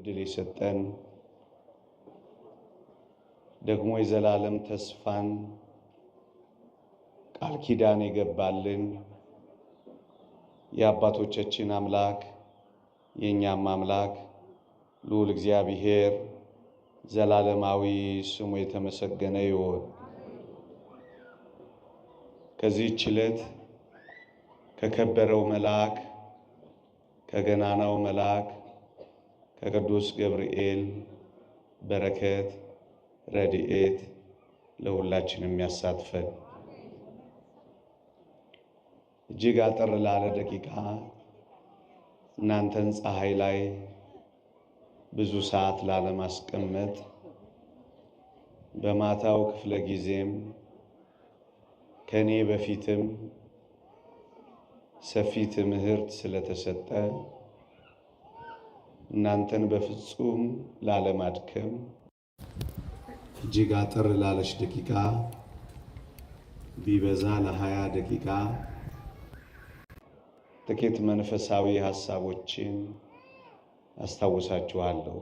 እድል የሰጠን ደግሞ የዘላለም ተስፋን ቃል ኪዳን የገባልን የአባቶቻችን አምላክ የእኛም አምላክ ልዑል እግዚአብሔር ዘላለማዊ ስሙ የተመሰገነ ይሁን። ከዚህች ዕለት ከከበረው መልአክ ከገናናው መልአክ ከቅዱስ ገብርኤል በረከት ረድኤት ለሁላችንም ያሳትፈን። እጅግ አጠር ላለ ደቂቃ እናንተን ፀሐይ ላይ ብዙ ሰዓት ላለማስቀመጥ በማታው ክፍለ ጊዜም ከኔ በፊትም ሰፊ ትምህርት ስለተሰጠ እናንተን በፍጹም ላለማድከም እጅግ አጠር ላለች ደቂቃ ቢበዛ ለ20 ደቂቃ ጥቂት መንፈሳዊ ሐሳቦችን አስታውሳችኋለሁ።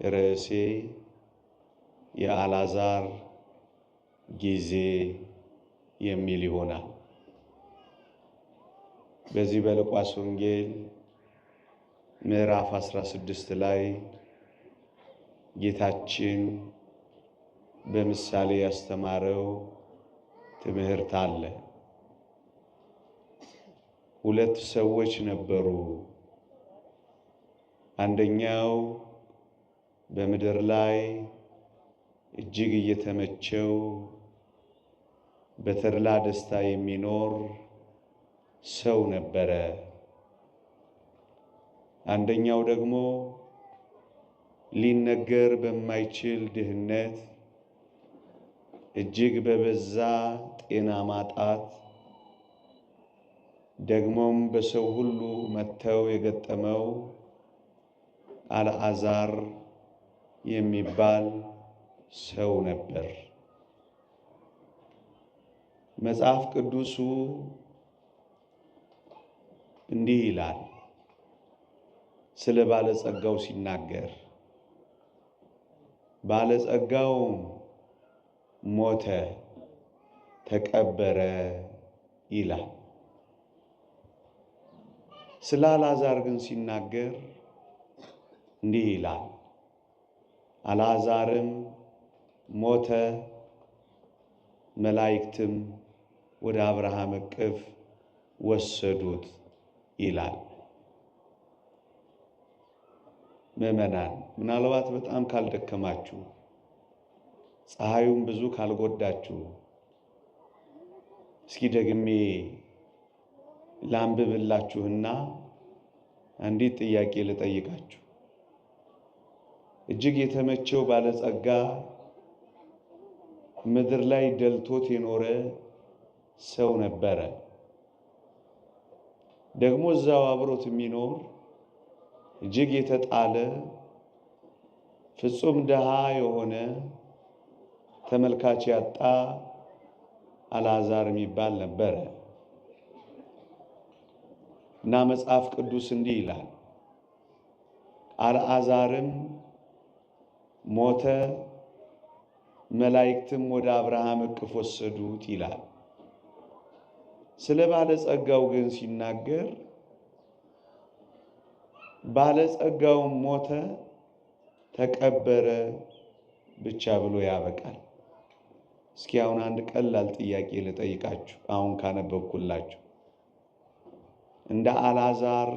ርዕሴ የአልዓዛር ጊዜ የሚል ይሆናል። በዚህ በሉቃስ ወንጌል ምዕራፍ 16 ላይ ጌታችን በምሳሌ ያስተማረው ትምህርት አለ። ሁለት ሰዎች ነበሩ። አንደኛው በምድር ላይ እጅግ እየተመቸው በተድላ ደስታ የሚኖር ሰው ነበረ። አንደኛው ደግሞ ሊነገር በማይችል ድህነት እጅግ በበዛ ጤና ማጣት ደግሞም በሰው ሁሉ መተው የገጠመው አልዓዛር የሚባል ሰው ነበር። መጽሐፍ ቅዱሱ እንዲህ ይላል ስለ ባለጸጋው ሲናገር፣ ባለጸጋው ሞተ ተቀበረ ይላል። ስለ አልዓዛር ግን ሲናገር እንዲህ ይላል፣ አልዓዛርም ሞተ መላእክትም ወደ አብርሃም እቅፍ ወሰዱት ይላል። ምዕመናን፣ ምናልባት በጣም ካልደከማችሁ፣ ፀሐዩም ብዙ ካልጎዳችሁ እስኪ ደግሜ ላንብብላችሁና አንዲት ጥያቄ ልጠይቃችሁ። እጅግ የተመቸው ባለጸጋ ምድር ላይ ደልቶት የኖረ ሰው ነበረ። ደግሞ እዛው አብሮት የሚኖር እጅግ የተጣለ ፍጹም ድሃ የሆነ ተመልካች ያጣ አልዓዛር የሚባል ነበረ እና መጽሐፍ ቅዱስ እንዲህ ይላል፣ አልዓዛርም ሞተ መላእክትም ወደ አብርሃም እቅፍ ወሰዱት ይላል። ስለ ባለጸጋው ግን ሲናገር ባለጸጋው ሞተ ተቀበረ ብቻ ብሎ ያበቃል። እስኪ አሁን አንድ ቀላል ጥያቄ ልጠይቃችሁ። አሁን ካነበብኩላችሁ እንደ አልዓዛር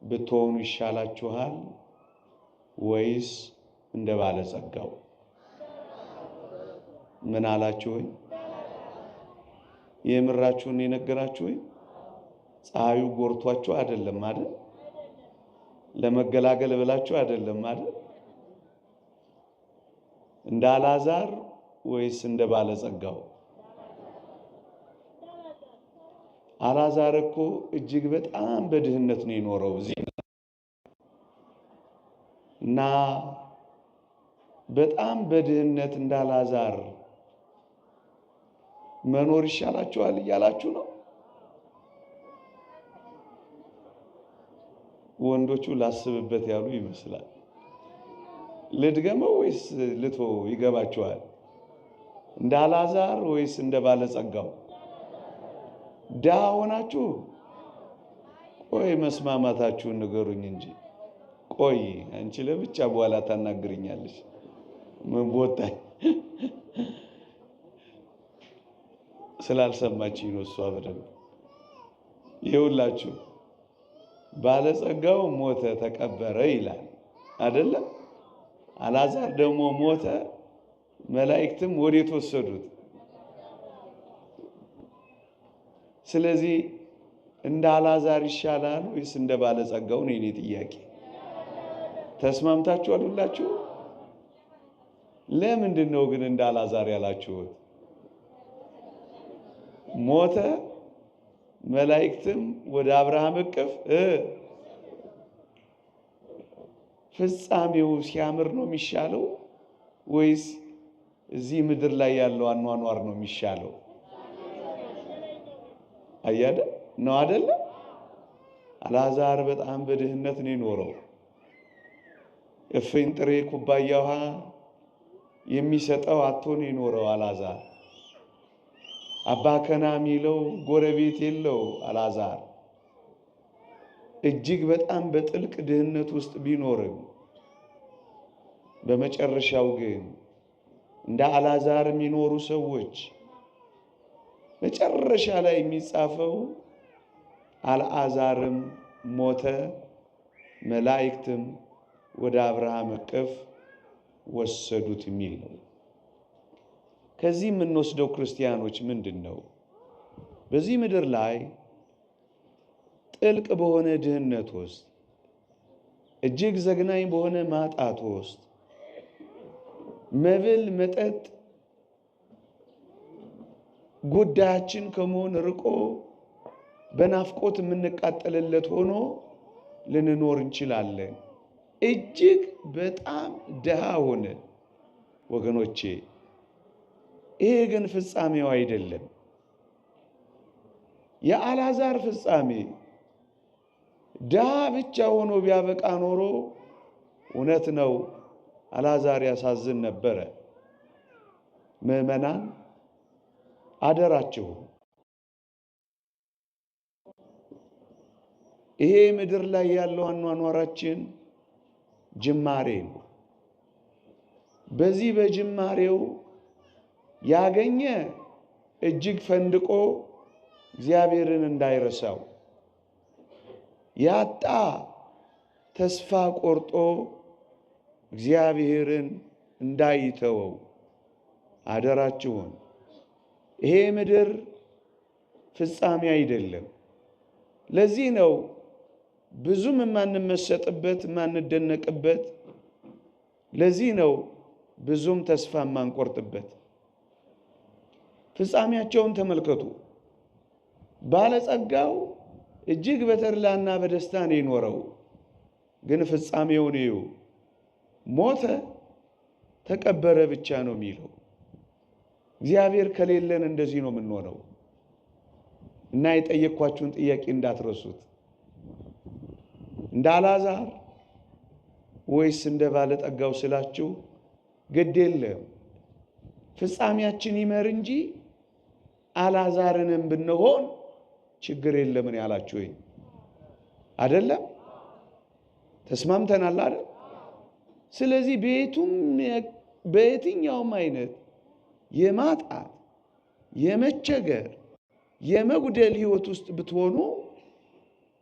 ብትሆኑ ይሻላችኋል ወይስ እንደ ባለጸጋው? ምን አላችሁኝ? የምራችሁን የነገራችሁኝ? ፀሐዩ ጎርቷችሁ አይደለም አይደል? ለመገላገል ብላችሁ አይደለም አይደል? እንደ አልዓዛር ወይስ እንደ ባለጸጋው? አልዓዛር እኮ እጅግ በጣም በድህነት ነው የኖረው እዚህ እና በጣም በድህነት እንደ አልዓዛር መኖር ይሻላችኋል እያላችሁ ነው? ወንዶቹ ላስብበት ያሉ ይመስላል። ልድገመው ወይስ ልቶ ይገባችኋል? እንደ አልዓዛር ወይስ እንደ ባለጸጋው? ድሃ ሆናችሁ ቆይ መስማማታችሁን ንገሩኝ እንጂ። ቆይ አንቺ ለብቻ በኋላ ታናግርኛለሽ። ምን ቦታኝ ስላልሰማችኝ ነው እሷ በደንብ። ይኸውላችሁ ባለጸጋው ሞተ ተቀበረ ይላል አይደለ? አልዓዛር ደግሞ ሞተ፣ መላእክትም ወዴት ወሰዱት? ስለዚህ እንደ አልዓዛር ይሻላል ወይስ እንደ ባለጸጋው ነው የኔ ጥያቄ። ተስማምታችኋል ሁላችሁ? ለምንድን ነው ግን እንደ አልዓዛር ያላችሁት? ሞተ፣ መላእክትም ወደ አብርሃም እቅፍ ፍጻሜው ሲያምር ነው የሚሻለው ወይስ እዚህ ምድር ላይ ያለው አኗኗር ነው የሚሻለው? አያደ ነው አይደለ? አልዓዛር በጣም በድህነት ነው የኖረው። እፍኝ ጥሬ ኩባያ ውሃ የሚሰጠው አጥቶ ነው የኖረው አልዓዛር። አባ ከና የሚለው ጎረቤት የለው አልዓዛር። እጅግ በጣም በጥልቅ ድህነት ውስጥ ቢኖርም በመጨረሻው ግን እንደ አልዓዛር የሚኖሩ ሰዎች መጨረሻ ላይ የሚጻፈው አልዓዛርም ሞተ፣ መላእክትም ወደ አብርሃም እቅፍ ወሰዱት የሚል ነው። ከዚህ የምንወስደው ክርስቲያኖች ምንድን ነው? በዚህ ምድር ላይ ጥልቅ በሆነ ድህነት ውስጥ እጅግ ዘግናኝ በሆነ ማጣት ውስጥ መብል መጠጥ ጉዳያችን ከመሆን ርቆ በናፍቆት የምንቃጠልለት ሆኖ ልንኖር እንችላለን። እጅግ በጣም ድሃ ሆነ ወገኖቼ። ይሄ ግን ፍጻሜው አይደለም። የአልዓዛር ፍጻሜ ድሃ ብቻ ሆኖ ቢያበቃ ኖሮ እውነት ነው አልዓዛር ያሳዝን ነበረ። ምዕመናን አደራችሁ፣ ይሄ ምድር ላይ ያለው አኗኗራችን ጅማሬ ነው። በዚህ በጅማሬው ያገኘ እጅግ ፈንድቆ እግዚአብሔርን እንዳይረሳው፣ ያጣ ተስፋ ቆርጦ እግዚአብሔርን እንዳይተወው አደራችሁን። ይሄ ምድር ፍጻሜ አይደለም። ለዚህ ነው ብዙም የማንመሰጥበት የማንደነቅበት። ለዚህ ነው ብዙም ተስፋ የማንቆርጥበት። ፍጻሜያቸውን ተመልከቱ። ባለጸጋው እጅግ በተድላና በደስታ ነው የኖረው። ግን ፍጻሜውን እዩ። ሞተ፣ ተቀበረ ብቻ ነው የሚለው። እግዚአብሔር ከሌለን እንደዚህ ነው የምንሆነው። እና የጠየኳችሁን ጥያቄ እንዳትረሱት። እንደ አልዓዛር ወይስ እንደ ባለጠጋው ስላችሁ ግድ የለም ፍጻሜያችን ይመር እንጂ አልዓዛርንም ብንሆን ችግር የለም ነው ያላችሁ ወይ? አይደለም? ተስማምተናል አይደል? ስለዚህ በየትኛውም አይነት የማጣት የመቸገር የመጉደል ህይወት ውስጥ ብትሆኑ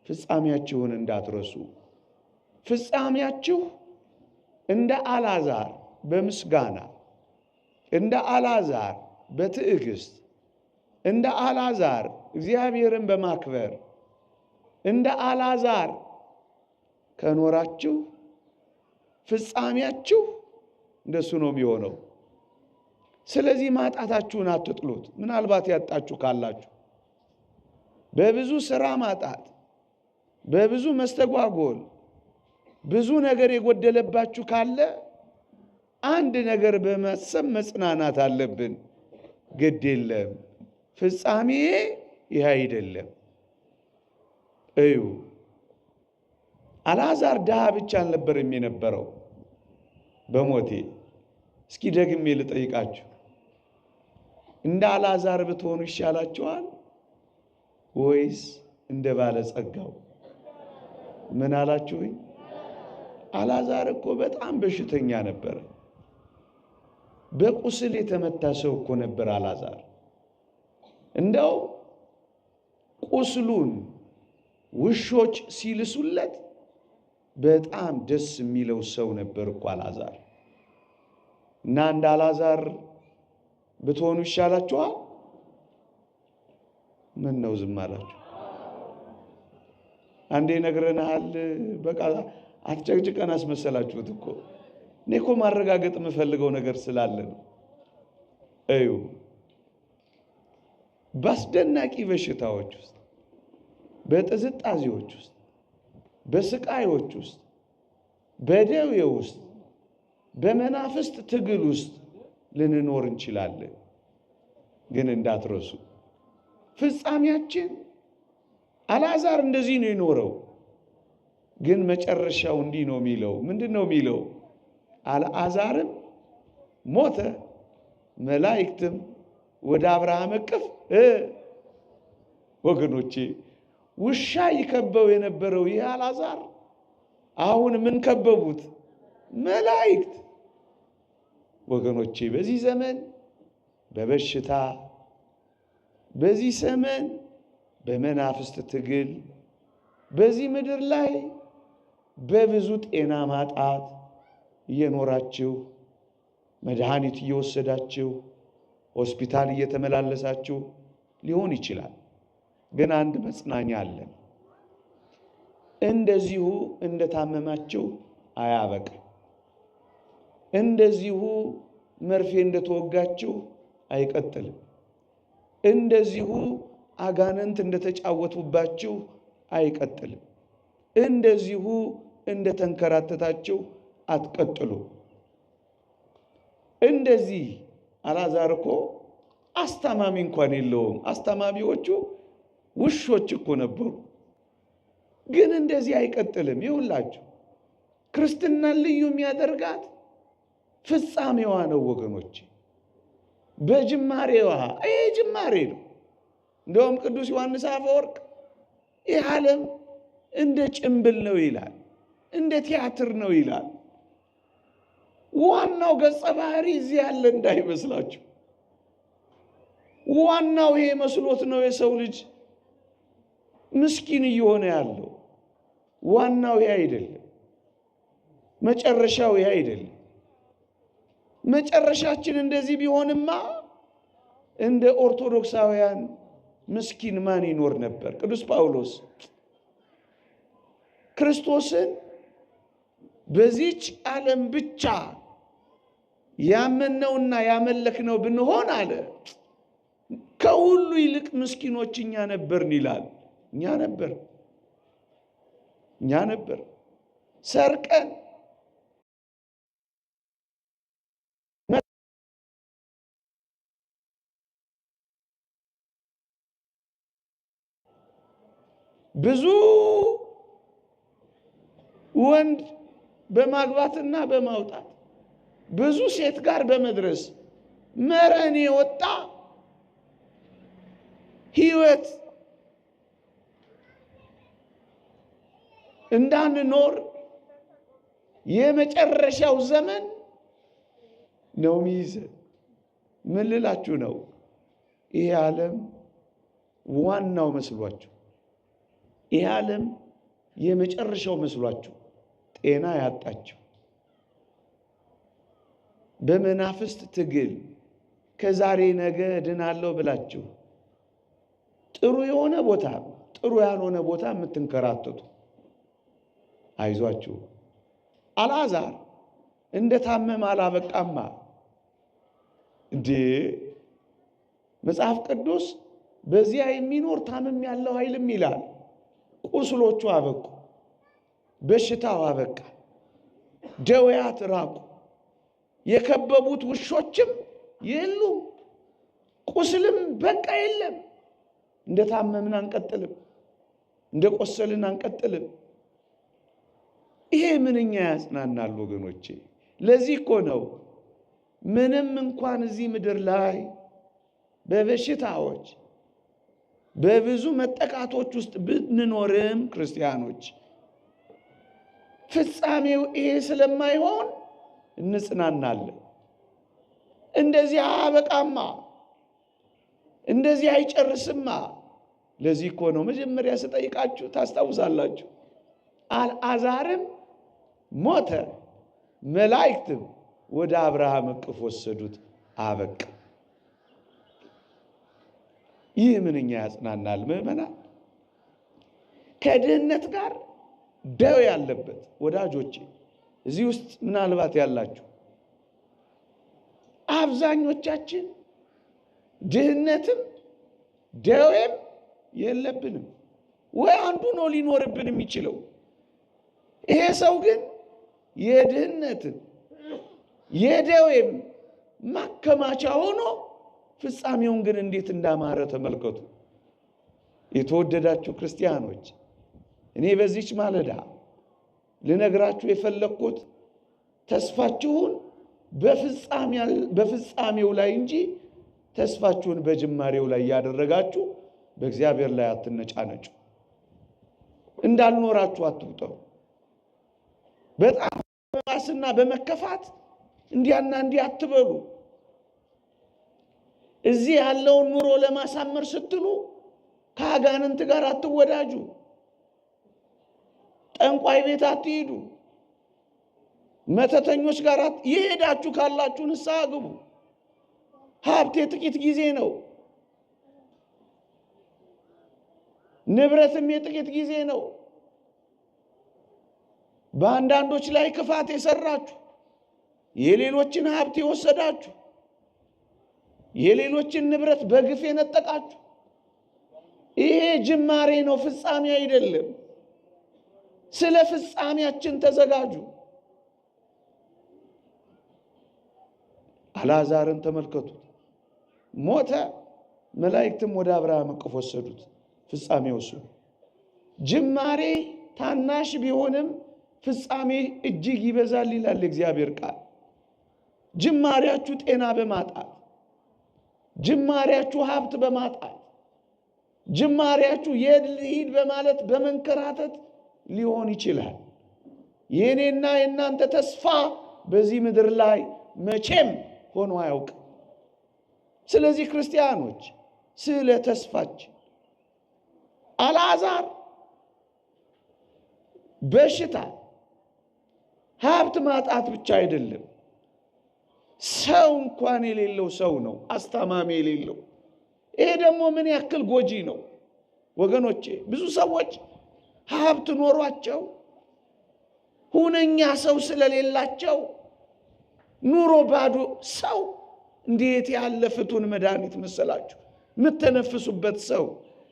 ፍጻሜያችሁን እንዳትረሱ። ፍጻሜያችሁ እንደ አልዓዛር በምስጋና፣ እንደ አልዓዛር በትዕግስት፣ እንደ አልዓዛር እግዚአብሔርን በማክበር፣ እንደ አልዓዛር ከኖራችሁ ፍጻሜያችሁ እንደሱ ነው የሚሆነው። ስለዚህ ማጣታችሁን አትጥሉት። ምናልባት ያጣችሁ ካላችሁ በብዙ ስራ ማጣት፣ በብዙ መስተጓጎል፣ ብዙ ነገር የጎደለባችሁ ካለ አንድ ነገር በማሰብ መጽናናት አለብን። ግድ የለም ፍጻሜ ይህ አይደለም። እዩ አልዓዛር ድሃ ብቻ አልነበረም የነበረው። በሞቴ እስኪ ደግሜ ልጠይቃችሁ፣ እንደ አልዓዛር ብትሆኑ ይሻላችኋል ወይስ እንደ ባለጸጋው? ምን አላችሁኝ? አልዓዛር እኮ በጣም በሽተኛ ነበረ። በቁስል የተመታ ሰው እኮ ነበር አልዓዛር። እንደው ቁስሉን ውሾች ሲልሱለት በጣም ደስ የሚለው ሰው ነበር እኮ አልዓዛር። እና እንደ አልዓዛር ብትሆኑ ይሻላችኋል? ምን ነው ዝም አላችሁ? አንዴ ነግረናል። በቃ አትጨቅጭቀን አስመሰላችሁት እኮ። እኔ እኮ ማረጋገጥ የምፈልገው ነገር ስላለ ነው። እዩ፣ በአስደናቂ በሽታዎች ውስጥ፣ በጥዝጣዜዎች ውስጥ፣ በስቃዮች ውስጥ፣ በደዌ ውስጥ፣ በመናፍስት ትግል ውስጥ ልንኖር እንችላለን። ግን እንዳትረሱ ፍጻሜያችን አልዓዛር እንደዚህ ነው የኖረው። ግን መጨረሻው እንዲህ ነው የሚለው። ምንድን ነው የሚለው? አልዓዛርም ሞተ፣ መላእክትም ወደ አብርሃም እቅፍ። ወገኖቼ ውሻ ይከበው የነበረው ይህ አልዓዛር አሁን ምን ከበቡት? መላእክት። ወገኖቼ በዚህ ዘመን በበሽታ፣ በዚህ ዘመን በመናፍስት ትግል፣ በዚህ ምድር ላይ በብዙ ጤና ማጣት እየኖራችሁ መድኃኒት እየወሰዳችሁ ሆስፒታል እየተመላለሳችሁ ሊሆን ይችላል። ግን አንድ መጽናኛ አለ። እንደዚሁ እንደታመማችሁ አያበቃም። እንደዚሁ መርፌ እንደተወጋችሁ አይቀጥልም። እንደዚሁ አጋንንት እንደተጫወቱባችሁ አይቀጥልም። እንደዚሁ እንደተንከራተታችሁ አትቀጥሉ። እንደዚህ አልዓዛር እኮ አስታማሚ እንኳን የለውም። አስታማሚዎቹ ውሾች እኮ ነበሩ። ግን እንደዚህ አይቀጥልም። ይኸውላችሁ ክርስትናን ልዩ የሚያደርጋት ፍጻሜዋ ነው ወገኖች። በጅማሬዋ ይሄ ጅማሬ ነው። እንደውም ቅዱስ ዮሐንስ አፈወርቅ ይህ ዓለም እንደ ጭምብል ነው ይላል፣ እንደ ቲያትር ነው ይላል። ዋናው ገጸ ባህሪ እዚህ ያለ እንዳይመስላችሁ። ዋናው ይሄ መስሎት ነው የሰው ልጅ ምስኪን እየሆነ ያለው። ዋናው ይሄ አይደለም። መጨረሻው ይሄ አይደለም። መጨረሻችን እንደዚህ ቢሆንማ እንደ ኦርቶዶክሳውያን ምስኪን ማን ይኖር ነበር? ቅዱስ ጳውሎስ ክርስቶስን በዚች ዓለም ብቻ ያመነውና ያመለክነው ብንሆን አለ ከሁሉ ይልቅ ምስኪኖች እኛ ነበርን ይላል። እኛ ነበር ሰርቀን ብዙ ወንድ በማግባትና በማውጣት ብዙ ሴት ጋር በመድረስ መረን የወጣ ሕይወት እንዳንኖር የመጨረሻው ዘመን ነው የሚይዘን። ምን ልላችሁ ነው? ይሄ ዓለም ዋናው መስሏችሁ፣ ይሄ ዓለም የመጨረሻው መስሏችሁ ጤና ያጣችሁ በመናፍስት ትግል ከዛሬ ነገ ድናለሁ ብላችሁ ጥሩ የሆነ ቦታ ጥሩ ያልሆነ ቦታ የምትንከራተቱ አይዟችሁ። አልዓዛር እንደታመመ አላበቃማ እንዴ! መጽሐፍ ቅዱስ በዚያ የሚኖር ታመም ያለው ኃይልም ይላል። ቁስሎቹ አበቁ፣ በሽታው አበቃ፣ ደዌያት ራቁ፣ የከበቡት ውሾችም የሉም፣ ቁስልም በቃ የለም። እንደታመምን አንቀጥልም፣ እንደቆሰልን አንቀጥልም። ይሄ ምንኛ ያጽናናል ወገኖቼ። ለዚህ እኮ ነው ምንም እንኳን እዚህ ምድር ላይ በበሽታዎች በብዙ መጠቃቶች ውስጥ ብንኖርም ክርስቲያኖች ፍጻሜው ይሄ ስለማይሆን እንጽናናለን። እንደዚህ አበቃማ፣ እንደዚህ አይጨርስማ። ለዚህ እኮ ነው መጀመሪያ ስጠይቃችሁ ታስታውሳላችሁ፣ አልዓዛርም ሞተ፣ መላእክትም ወደ አብርሃም እቅፍ ወሰዱት፣ አበቃ። ይህ ምንኛ ያጽናናል ምዕመናን። ከድህነት ጋር ደዌ ያለበት ወዳጆቼ እዚህ ውስጥ ምናልባት ያላችሁ አብዛኞቻችን ድህነትም ደዌም የለብንም፣ ወይ አንዱ ነው ሊኖርብን የሚችለው። ይሄ ሰው ግን የድህነትን የደዌም ማከማቻ ሆኖ ፍጻሜውን ግን እንዴት እንዳማረ ተመልከቱ። የተወደዳችሁ ክርስቲያኖች እኔ በዚች ማለዳ ልነግራችሁ የፈለኩት ተስፋችሁን በፍጻሜው ላይ እንጂ ተስፋችሁን በጅማሬው ላይ ያደረጋችሁ በእግዚአብሔር ላይ አትነጫነጩ፣ እንዳልኖራችሁ አትውጠሩ። በጣም በማስና በመከፋት እንዲያና እንዲያ አትበሉ። እዚህ ያለውን ኑሮ ለማሳመር ስትሉ ከአጋንንት ጋር አትወዳጁ። ጠንቋይ ቤት አትሂዱ። መተተኞች ጋር የሄዳችሁ ካላችሁ ንስሐ ግቡ። ሀብት የጥቂት ጊዜ ነው፣ ንብረትም የጥቂት ጊዜ ነው። በአንዳንዶች ላይ ክፋት የሰራችሁ፣ የሌሎችን ሀብት የወሰዳችሁ፣ የሌሎችን ንብረት በግፍ የነጠቃችሁ፣ ይሄ ጅማሬ ነው፣ ፍጻሜ አይደለም። ስለ ፍጻሜያችን ተዘጋጁ። አልዓዛርን ተመልከቱት፣ ሞተ፣ መላእክትም ወደ አብርሃም እቅፍ ወሰዱት፣ ፍጻሜው እሱ። ጅማሬ ታናሽ ቢሆንም ፍጻሜ እጅግ ይበዛል ይላል እግዚአብሔር ቃል። ጅማሬያችሁ ጤና በማጣት፣ ጅማሬያችሁ ሀብት በማጣት፣ ጅማሬያችሁ የልሂድ በማለት በመንከራተት ሊሆን ይችላል። የኔና የእናንተ ተስፋ በዚህ ምድር ላይ መቼም ሆኖ አያውቅም። ስለዚህ ክርስቲያኖች ስለ ተስፋችን አልዓዛር በሽታ ሀብት ማጣት ብቻ አይደለም፣ ሰው እንኳን የሌለው ሰው ነው፣ አስታማሚ የሌለው። ይሄ ደግሞ ምን ያክል ጎጂ ነው ወገኖቼ። ብዙ ሰዎች ሀብት ኖሯቸው ሁነኛ ሰው ስለሌላቸው ኑሮ ባዶ ሰው እንዴት ያለ ፍቱን መድኃኒት መሰላችሁ! የምትተነፍሱበት ሰው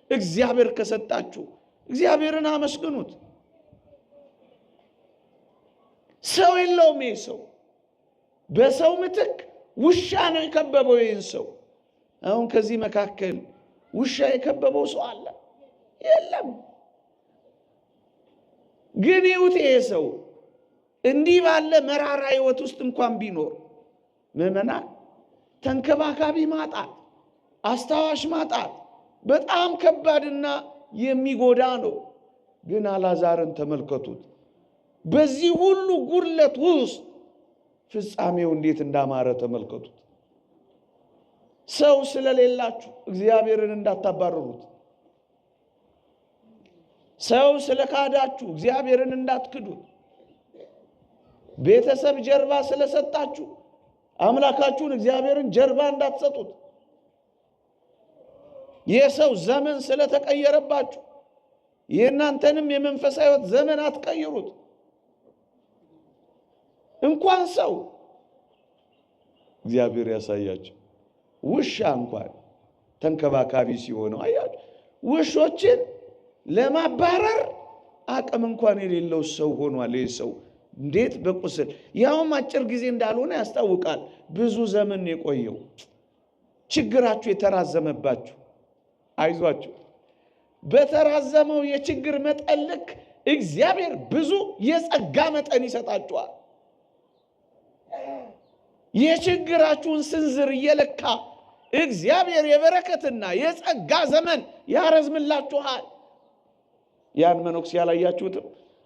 እግዚአብሔር ከሰጣችሁ እግዚአብሔርን አመስግኑት። ሰው የለውም ይህ ሰው። በሰው ምትክ ውሻ ነው የከበበው ይህን ሰው። አሁን ከዚህ መካከል ውሻ የከበበው ሰው አለ? የለም። ግን ይሁት ይሄ ሰው እንዲህ ባለ መራራ ህይወት ውስጥ እንኳን ቢኖር ምዕመናን ተንከባካቢ ማጣት፣ አስታዋሽ ማጣት በጣም ከባድና የሚጎዳ ነው። ግን አልዓዛርን ተመልከቱት። በዚህ ሁሉ ጉድለት ውስጥ ፍጻሜው እንዴት እንዳማረ ተመልከቱት። ሰው ስለሌላችሁ እግዚአብሔርን እንዳታባረሩት። ሰው ስለካዳችሁ እግዚአብሔርን እንዳትክዱት። ቤተሰብ ጀርባ ስለሰጣችሁ አምላካችሁን እግዚአብሔርን ጀርባ እንዳትሰጡት። የሰው ዘመን ስለተቀየረባችሁ የእናንተንም የመንፈሳዊ ሕይወት ዘመን አትቀይሩት። እንኳን ሰው እግዚአብሔር ያሳያችሁ፣ ውሻ እንኳን ተንከባካቢ ሲሆነው አያችሁ። ውሾችን ለማባረር አቅም እንኳን የሌለው ሰው ሆኗል። ይህ ሰው እንዴት በቁስል ያውም አጭር ጊዜ እንዳልሆነ ያስታውቃል። ብዙ ዘመን የቆየው ችግራችሁ የተራዘመባችሁ አይዟችሁ። በተራዘመው የችግር መጠን ልክ እግዚአብሔር ብዙ የጸጋ መጠን ይሰጣችኋል። የችግራችሁን ስንዝር እየለካ እግዚአብሔር የበረከትና የጸጋ ዘመን ያረዝምላችኋል። ያን መነኩሴ ያላያችሁትም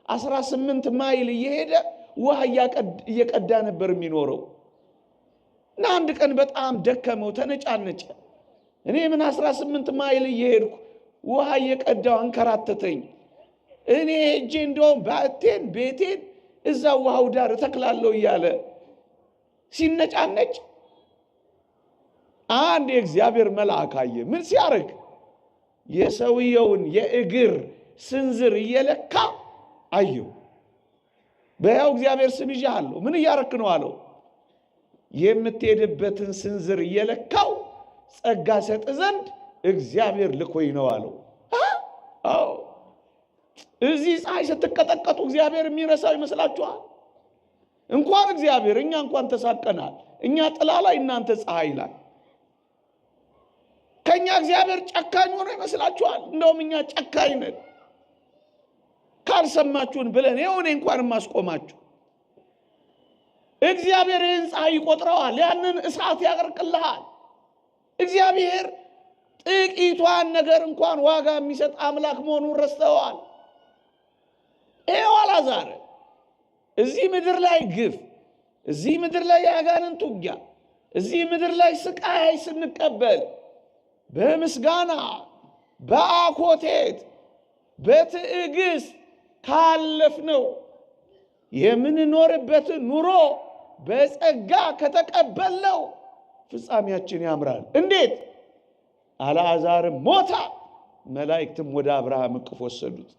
18 ማይል እየሄደ ውሃ እየቀዳ ነበር የሚኖረው እና አንድ ቀን በጣም ደከመው፣ ተነጫነጨ። እኔ ምን 18 ማይል እየሄድኩ ውሃ እየቀዳው አንከራተተኝ። እኔ ሄጄ እንደውም ባቴን ቤቴን እዛ ውሃው ዳር ተክላለሁ እያለ ሲነጫነጭ አንድ የእግዚአብሔር መልአክ አየ። ምን ሲያርግ? የሰውየውን የእግር ስንዝር እየለካ አየው። በያው እግዚአብሔር ስም ይዣለሁ። ምን እያረክ ነው አለው። የምትሄድበትን ስንዝር እየለካው ጸጋ ሰጥ ዘንድ እግዚአብሔር ልኮኝ ነው አለው። አዎ እዚህ ፀሐይ ስትቀጠቀጡ እግዚአብሔር የሚረሳው ይመስላችኋል? እንኳን እግዚአብሔር እኛ እንኳን ተሳቀናል። እኛ ጥላ ላይ እናንተ ፀሐይ ላይ። ከኛ እግዚአብሔር ጨካኝ ሆኖ ይመስላችኋል? እንደውም እኛ ጨካኝ ነን። ካልሰማችሁን ብለን የሆነ እንኳን ማስቆማችሁ እግዚአብሔር ይህን ፀሐይ ይቆጥረዋል። ያንን እሳት ያቀርቅልሃል። እግዚአብሔር ጥቂቷን ነገር እንኳን ዋጋ የሚሰጥ አምላክ መሆኑን ረስተዋል። ይሄው አልዓዛር እዚህ ምድር ላይ ግፍ፣ እዚህ ምድር ላይ የአጋንንት ውጊያ፣ እዚህ ምድር ላይ ስቃይ ስንቀበል በምስጋና በአኮቴት በትዕግስት ካለፍነው የምንኖርበትን ኑሮ በጸጋ ከተቀበልነው ፍጻሜያችን ያምራል። እንዴት? አልዓዛርም ሞታ፣ መላእክትም ወደ አብርሃም እቅፍ ወሰዱት።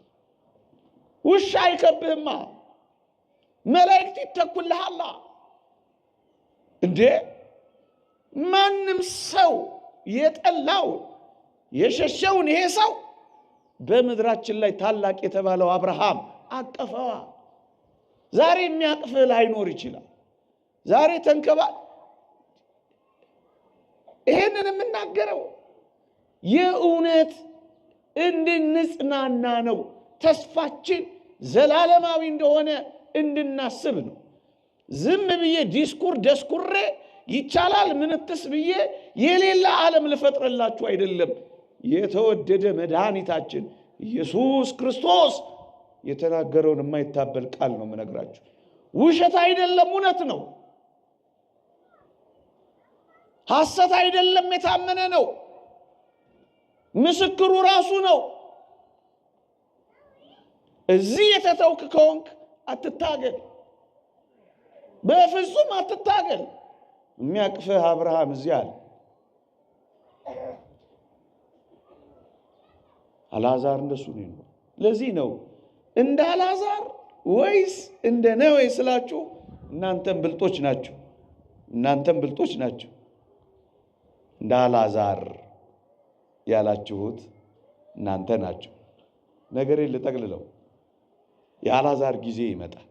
ውሻ አይከብህማ፣ መላእክት ይተኩልሃላ። እንዴ ማንም ሰው የጠላው የሸሸውን ይሄ ሰው በምድራችን ላይ ታላቅ የተባለው አብርሃም አቀፈዋ። ዛሬ የሚያቅፍህ ላይኖር ይችላል። ዛሬ ይሄንን የምናገረው የእውነት እንድንጽናና ነው። ተስፋችን ዘላለማዊ እንደሆነ እንድናስብ ነው። ዝም ብዬ ዲስኩር ደስኩሬ ይቻላል ምንትስ ብዬ የሌላ ዓለም ልፈጥረላችሁ አይደለም። የተወደደ መድኃኒታችን ኢየሱስ ክርስቶስ የተናገረውን የማይታበል ቃል ነው የምነግራችሁ። ውሸት አይደለም፣ እውነት ነው። ሐሰት አይደለም፣ የታመነ ነው። ምስክሩ ራሱ ነው። እዚህ የተተውክ ከሆንክ አትታገል፣ በፍጹም አትታገል። የሚያቅፍህ አብርሃም እዚህ አለ። አልዓዛር እንደሱ ነው። ለዚህ ነው እንደ አልዓዛር ወይስ እንደ ነዌ ስላችሁ እናንተም ብልጦች ናችሁ። እናንተም ብልጦች ናችሁ። እንደ አልዓዛር ያላችሁት እናንተ ናችሁ። ነገሬን ልጠቅልለው። የአልዓዛር ጊዜ ይመጣል።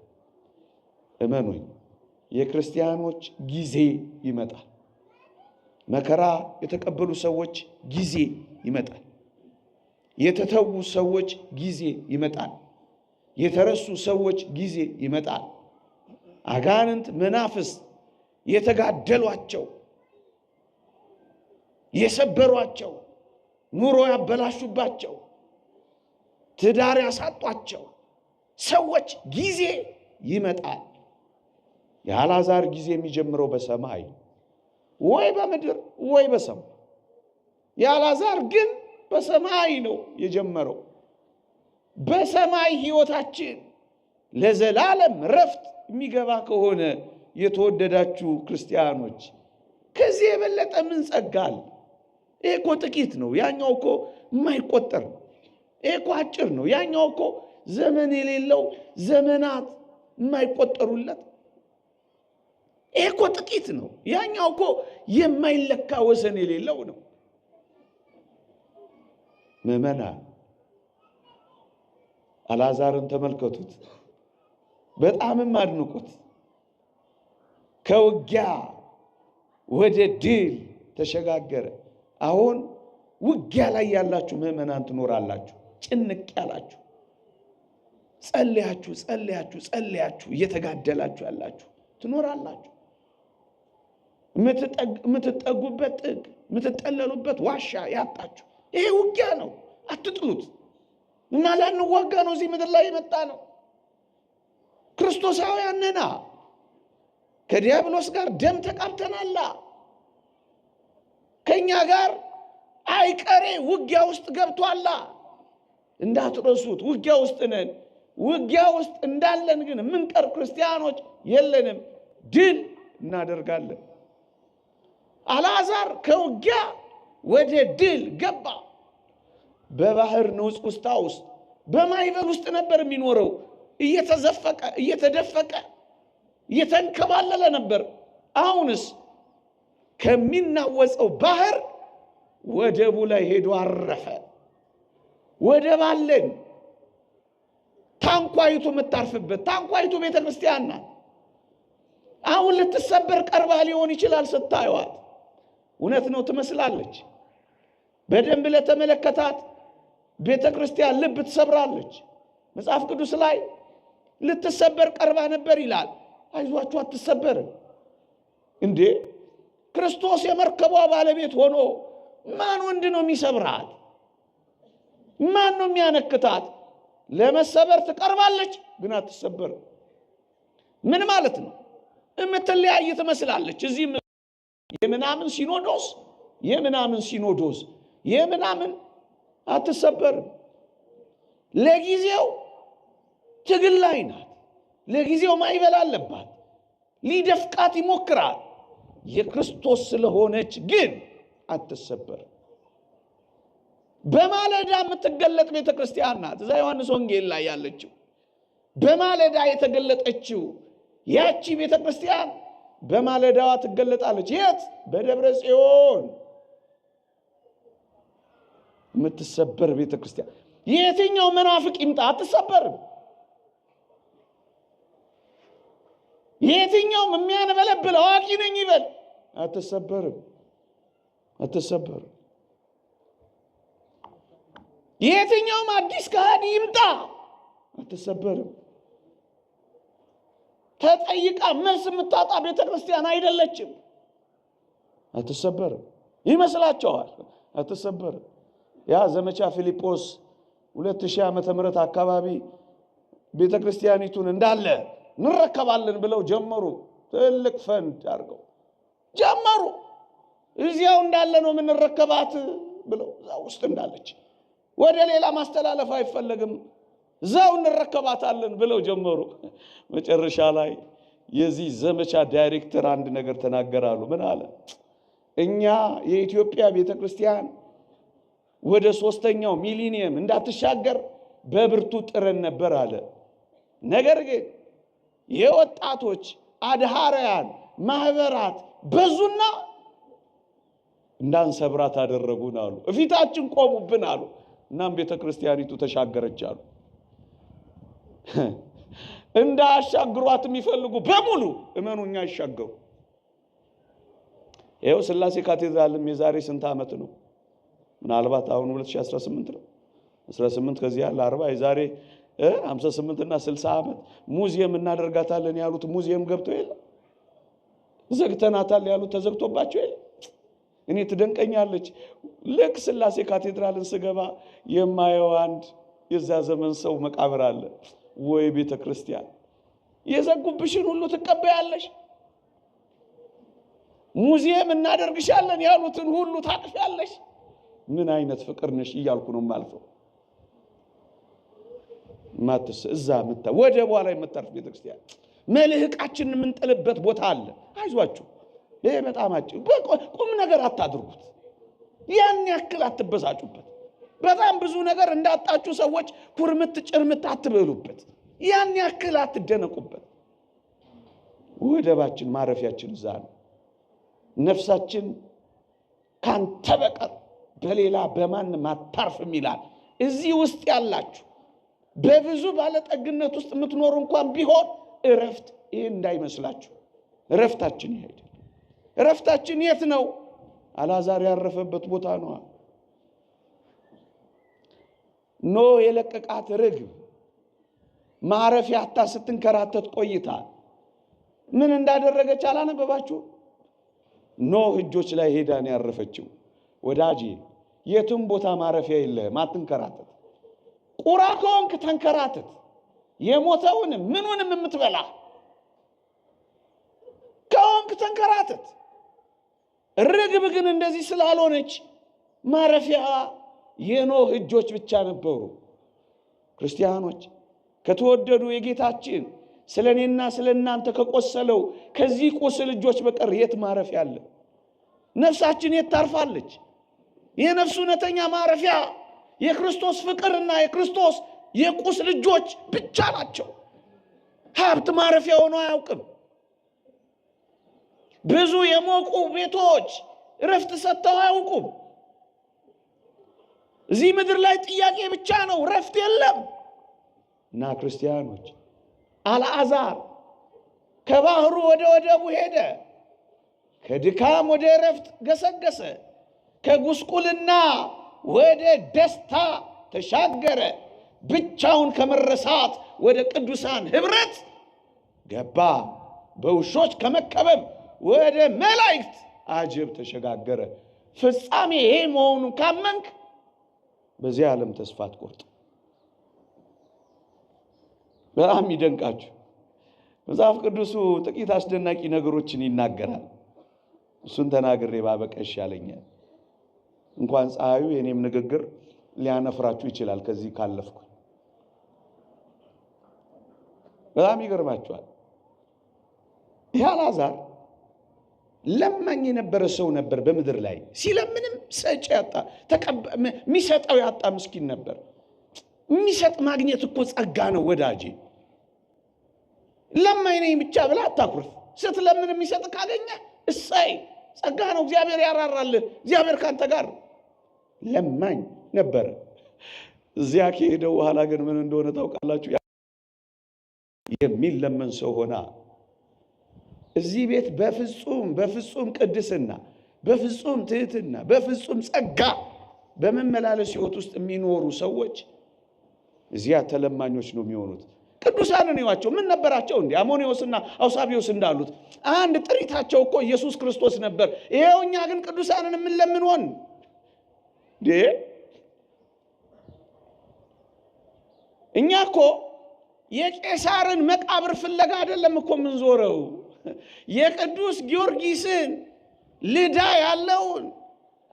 እመኑኝ፣ የክርስቲያኖች ጊዜ ይመጣል። መከራ የተቀበሉ ሰዎች ጊዜ ይመጣል። የተተዉ ሰዎች ጊዜ ይመጣል። የተረሱ ሰዎች ጊዜ ይመጣል። አጋንንት መናፍስት የተጋደሏቸው፣ የሰበሯቸው፣ ኑሮ ያበላሹባቸው፣ ትዳር ያሳጧቸው ሰዎች ጊዜ ይመጣል። የአልዓዛር ጊዜ የሚጀምረው በሰማይ ወይ በምድር ወይ በሰማይ። የአልዓዛር ግን በሰማይ ነው የጀመረው። በሰማይ ሕይወታችን ለዘላለም ረፍት የሚገባ ከሆነ የተወደዳችሁ ክርስቲያኖች ከዚህ የበለጠ ምን ጸጋል? ይሄ እኮ ጥቂት ነው። ያኛው እኮ የማይቆጠር ነው። ይሄ እኮ አጭር ነው። ያኛው እኮ ዘመን የሌለው ዘመናት የማይቆጠሩለት። ይሄ እኮ ጥቂት ነው። ያኛው እኮ የማይለካ ወሰን የሌለው ነው። ምዕመናን አልዓዛርን ተመልከቱት፣ በጣምም አድንቁት። ከውጊያ ወደ ድል ተሸጋገረ። አሁን ውጊያ ላይ ያላችሁ ምዕመናን ትኖራላችሁ። ጭንቅ ያላችሁ ጸልያችሁ ጸልያችሁ ጸልያችሁ እየተጋደላችሁ ያላችሁ ትኖራላችሁ። የምትጠጉበት ጥግ የምትጠለሉበት ዋሻ ያጣችሁ። ይሄ ውጊያ ነው፣ አትጥሉት። እና ላንዋጋ ነው እዚህ ምድር ላይ የመጣ ነው። ክርስቶሳውያን ነና። ከዲያብሎስ ጋር ደም ተቃብተናላ። ከኛ ጋር አይቀሬ ውጊያ ውስጥ ገብቷላ። እንዳትረሱት፣ ውጊያ ውስጥ ነን። ውጊያ ውስጥ እንዳለን ግን ምንቀር ክርስቲያኖች የለንም። ድል እናደርጋለን። አልዓዛር ከውጊያ ወደ ድል ገባ። በባህር ንውጽውጽታ ውስጥ በማይበል ውስጥ ነበር የሚኖረው። እየተዘፈቀ እየተደፈቀ እየተንከባለለ ነበር። አሁንስ ከሚናወጸው ባህር ወደቡ ላይ ሄዶ አረፈ። ወደብ አለን። ታንኳይቱ የምታርፍበት ታንኳይቱ ቤተክርስቲያን ናት። አሁን ልትሰበር ቀርባ ሊሆን ይችላል። ስታዩት እውነት ነው ትመስላለች። በደንብ ለተመለከታት ቤተክርስቲያን ልብ ትሰብራለች። መጽሐፍ ቅዱስ ላይ ልትሰበር ቀርባ ነበር ይላል። አይዟችሁ አትሰበርም እንዴ! ክርስቶስ የመርከቧ ባለቤት ሆኖ ማን ወንድ ነው የሚሰብራት? ማን ነው የሚያነክታት? ለመሰበር ትቀርባለች ግን አትሰበርም። ምን ማለት ነው? የምትለያይ ትመስላለች። እዚህ የምናምን ሲኖዶስ የምናምን አትሰበርም። ለጊዜው ትግል ላይ ናት። ለጊዜው ማይበል አለባት። ሊደፍቃት ይሞክራል። የክርስቶስ ስለሆነች ግን አትሰበርም። በማለዳ የምትገለጥ ቤተክርስቲያን ናት። እዛ ዮሐንስ ወንጌል ላይ ያለችው በማለዳ የተገለጠችው ያቺ ቤተክርስቲያን በማለዳዋ ትገለጣለች። የት? በደብረ ጽዮን የምትሰበር ቤተክርስቲያን። የትኛው መናፍቅ ይምጣ አትሰበርም። የትኛውም የሚያነበለብል አዋቂ ነኝ ይበል አትሰበርም። የትኛውም አዲስ ካህን ይምጣ አትሰበርም። ተጠይቃ መልስ የምታጣ ቤተክርስቲያን አይደለችም። አትሰበርም። ይመስላችኋል? አትሰበርም። ያ ዘመቻ ፊልጶስ 2000 ዓመተ ምህረት አካባቢ ቤተክርስቲያኒቱን እንዳለ እንረከባለን ብለው ጀመሩ። ትልቅ ፈንድ አድርገው ጀመሩ። እዚያው እንዳለ ነው የምንረከባት ብለው እዛው ውስጥ እንዳለች ወደ ሌላ ማስተላለፍ አይፈለግም፣ እዛው እንረከባታለን ብለው ጀመሩ። መጨረሻ ላይ የዚህ ዘመቻ ዳይሬክተር አንድ ነገር ተናገራሉ። ምን አለ? እኛ የኢትዮጵያ ቤተክርስቲያን ወደ 3ኛው ሚሊኒየም እንዳትሻገር በብርቱ ጥረን ነበር አለ። ነገር ግን የወጣቶች አድሃራያን ማህበራት በዙና እንዳንሰብራት አደረጉን አሉ። እፊታችን ቆሙብን አሉ። እናም ቤተክርስቲያኒቱ ተሻገረች አሉ። እንዳሻግሯት የሚፈልጉ በሙሉ እመኑኛ ይሻገሩ። ይሄው ስላሴ ካቴድራልም የዛሬ ስንት ዓመት ነው? ምናልባት አሁን 2018 ነው። 18 ከዚህ ያለ 40 የዛሬ 58 እና 60 ዓመት ሙዚየም እናደርጋታለን ያሉት ሙዚየም ገብተው የለ፣ ዘግተናታል ያሉት ተዘግቶባቸው የለ። እኔ ትደንቀኛለች። ልክ ስላሴ ካቴድራልን ስገባ የማየው አንድ የዛ ዘመን ሰው መቃብር አለ። ወይ ቤተክርስቲያን የዘጉብሽን ሁሉ ትቀበያለሽ፣ ሙዚየም እናደርግሻለን ያሉትን ሁሉ ታቅፊያለሽ። ምን አይነት ፍቅር ነሽ እያልኩ ነው ማልፈው። ማትስ እዛ መጣ ወደ በኋላ የምታርፍ ቤተክርስቲያን መልህቃችንን የምንጥልበት ቦታ አለ። አይዟችሁ፣ ይሄ በጣም ቁም ነገር አታድርጉት። ያን ያክል አትበሳጩበት። በጣም ብዙ ነገር እንዳጣችሁ ሰዎች ኩርምት ጭርምት አትበሉበት። ያን ያክል አትደነቁበት። ወደባችን ማረፊያችን እዛ ነው። ነፍሳችን ካንተ በቀር በሌላ በማንም አታርፍም ይላል። እዚህ ውስጥ ያላችሁ በብዙ ባለጠግነት ውስጥ የምትኖሩ እንኳን ቢሆን እረፍት ይሄ እንዳይመስላችሁ። እረፍታችን ይሄ አይደለም። እረፍታችን የት ነው? አልዓዛር ያረፈበት ቦታ ነው። ኖህ የለቀቃት ርግብ ማረፊያ አታ ስትንከራተት ቆይታ ምን እንዳደረገች አላነበባችሁ? ኖህ እጆች ላይ ሄዳ ነው ያረፈችው። ወዳጄ የትም ቦታ ማረፊያ የለህም፣ አትንከራተት። ቁራ ከሆንክ ተንከራተት፣ የሞተውን ምኑንም የምትበላ ከሆንክ ተንከራተት። ርግብ ግን እንደዚህ ስላልሆነች ማረፊያ የኖህ እጆች ብቻ ነበሩ። ክርስቲያኖች ከተወደዱ የጌታችን ስለኔና ስለናንተ ከቆሰለው ከዚህ ቁስል እጆች በቀር የት ማረፊያ አለ? ነፍሳችን የት ታርፋለች? የነፍሱ እውነተኛ ማረፊያ የክርስቶስ ፍቅርና የክርስቶስ የቁስል እጆች ብቻ ናቸው። ሀብት ማረፊያ ሆኖ አያውቅም። ብዙ የሞቁ ቤቶች እረፍት ሰጥተው አያውቁም። እዚህ ምድር ላይ ጥያቄ ብቻ ነው፣ እረፍት የለም። እና ክርስቲያኖች አልዓዛር ከባህሩ ወደ ወደቡ ሄደ፣ ከድካም ወደ እረፍት ገሰገሰ፣ ከጉስቁልና ወደ ደስታ ተሻገረ፣ ብቻውን ከመረሳት ወደ ቅዱሳን ህብረት ገባ፣ በውሾች ከመከበብ ወደ መላእክት አጀብ ተሸጋገረ። ፍጻሜ ይሄ መሆኑን ካመንክ በዚህ ዓለም ተስፋ አትቆርጥ። በጣም ይደንቃችሁ መጽሐፍ ቅዱሱ ጥቂት አስደናቂ ነገሮችን ይናገራል። እሱን ተናግሬ ባበቃ ይሻለኛል። እንኳን ፀሐዩ የኔም ንግግር ሊያነፍራችሁ ይችላል ከዚህ ካለፍኩ። በጣም ይገርማችኋል። አልዓዛር ለማኝ የነበረ ሰው ነበር። በምድር ላይ ሲለምንም ሰጪ ያጣ የሚሰጠው ያጣ ምስኪን ነበር። የሚሰጥ ማግኘት እኮ ጸጋ ነው ወዳጄ። ለማኝ ነኝ ብቻ ብላ አታኩርፍ። ስትለምን የሚሰጥ ካገኘ እሰይ ጸጋ ነው፣ እግዚአብሔር ያራራልህ፣ እግዚአብሔር ካንተ ጋር። ለማኝ ነበር። እዚያ ከሄደ በኋላ ግን ምን እንደሆነ ታውቃላችሁ? የሚለመን ሰው ሆና እዚህ ቤት በፍጹም ቅድስና፣ በፍጹም ትህትና፣ በፍጹም ጸጋ በመመላለስ ሕይወት ውስጥ የሚኖሩ ሰዎች እዚያ ተለማኞች ነው የሚሆኑት። ቅዱሳንን ይዋቸው ምን ነበራቸው እንዴ? አሞኒዮስና አውሳቢዮስ እንዳሉት አንድ ጥሪታቸው እኮ ኢየሱስ ክርስቶስ ነበር። ይሄው እኛ ግን ቅዱሳንን የምንለምን ሆን እንዴ? እኛ እኮ የቄሳርን መቃብር ፍለጋ አይደለም እኮ የምንዞረው። የቅዱስ ጊዮርጊስን ልዳ ያለውን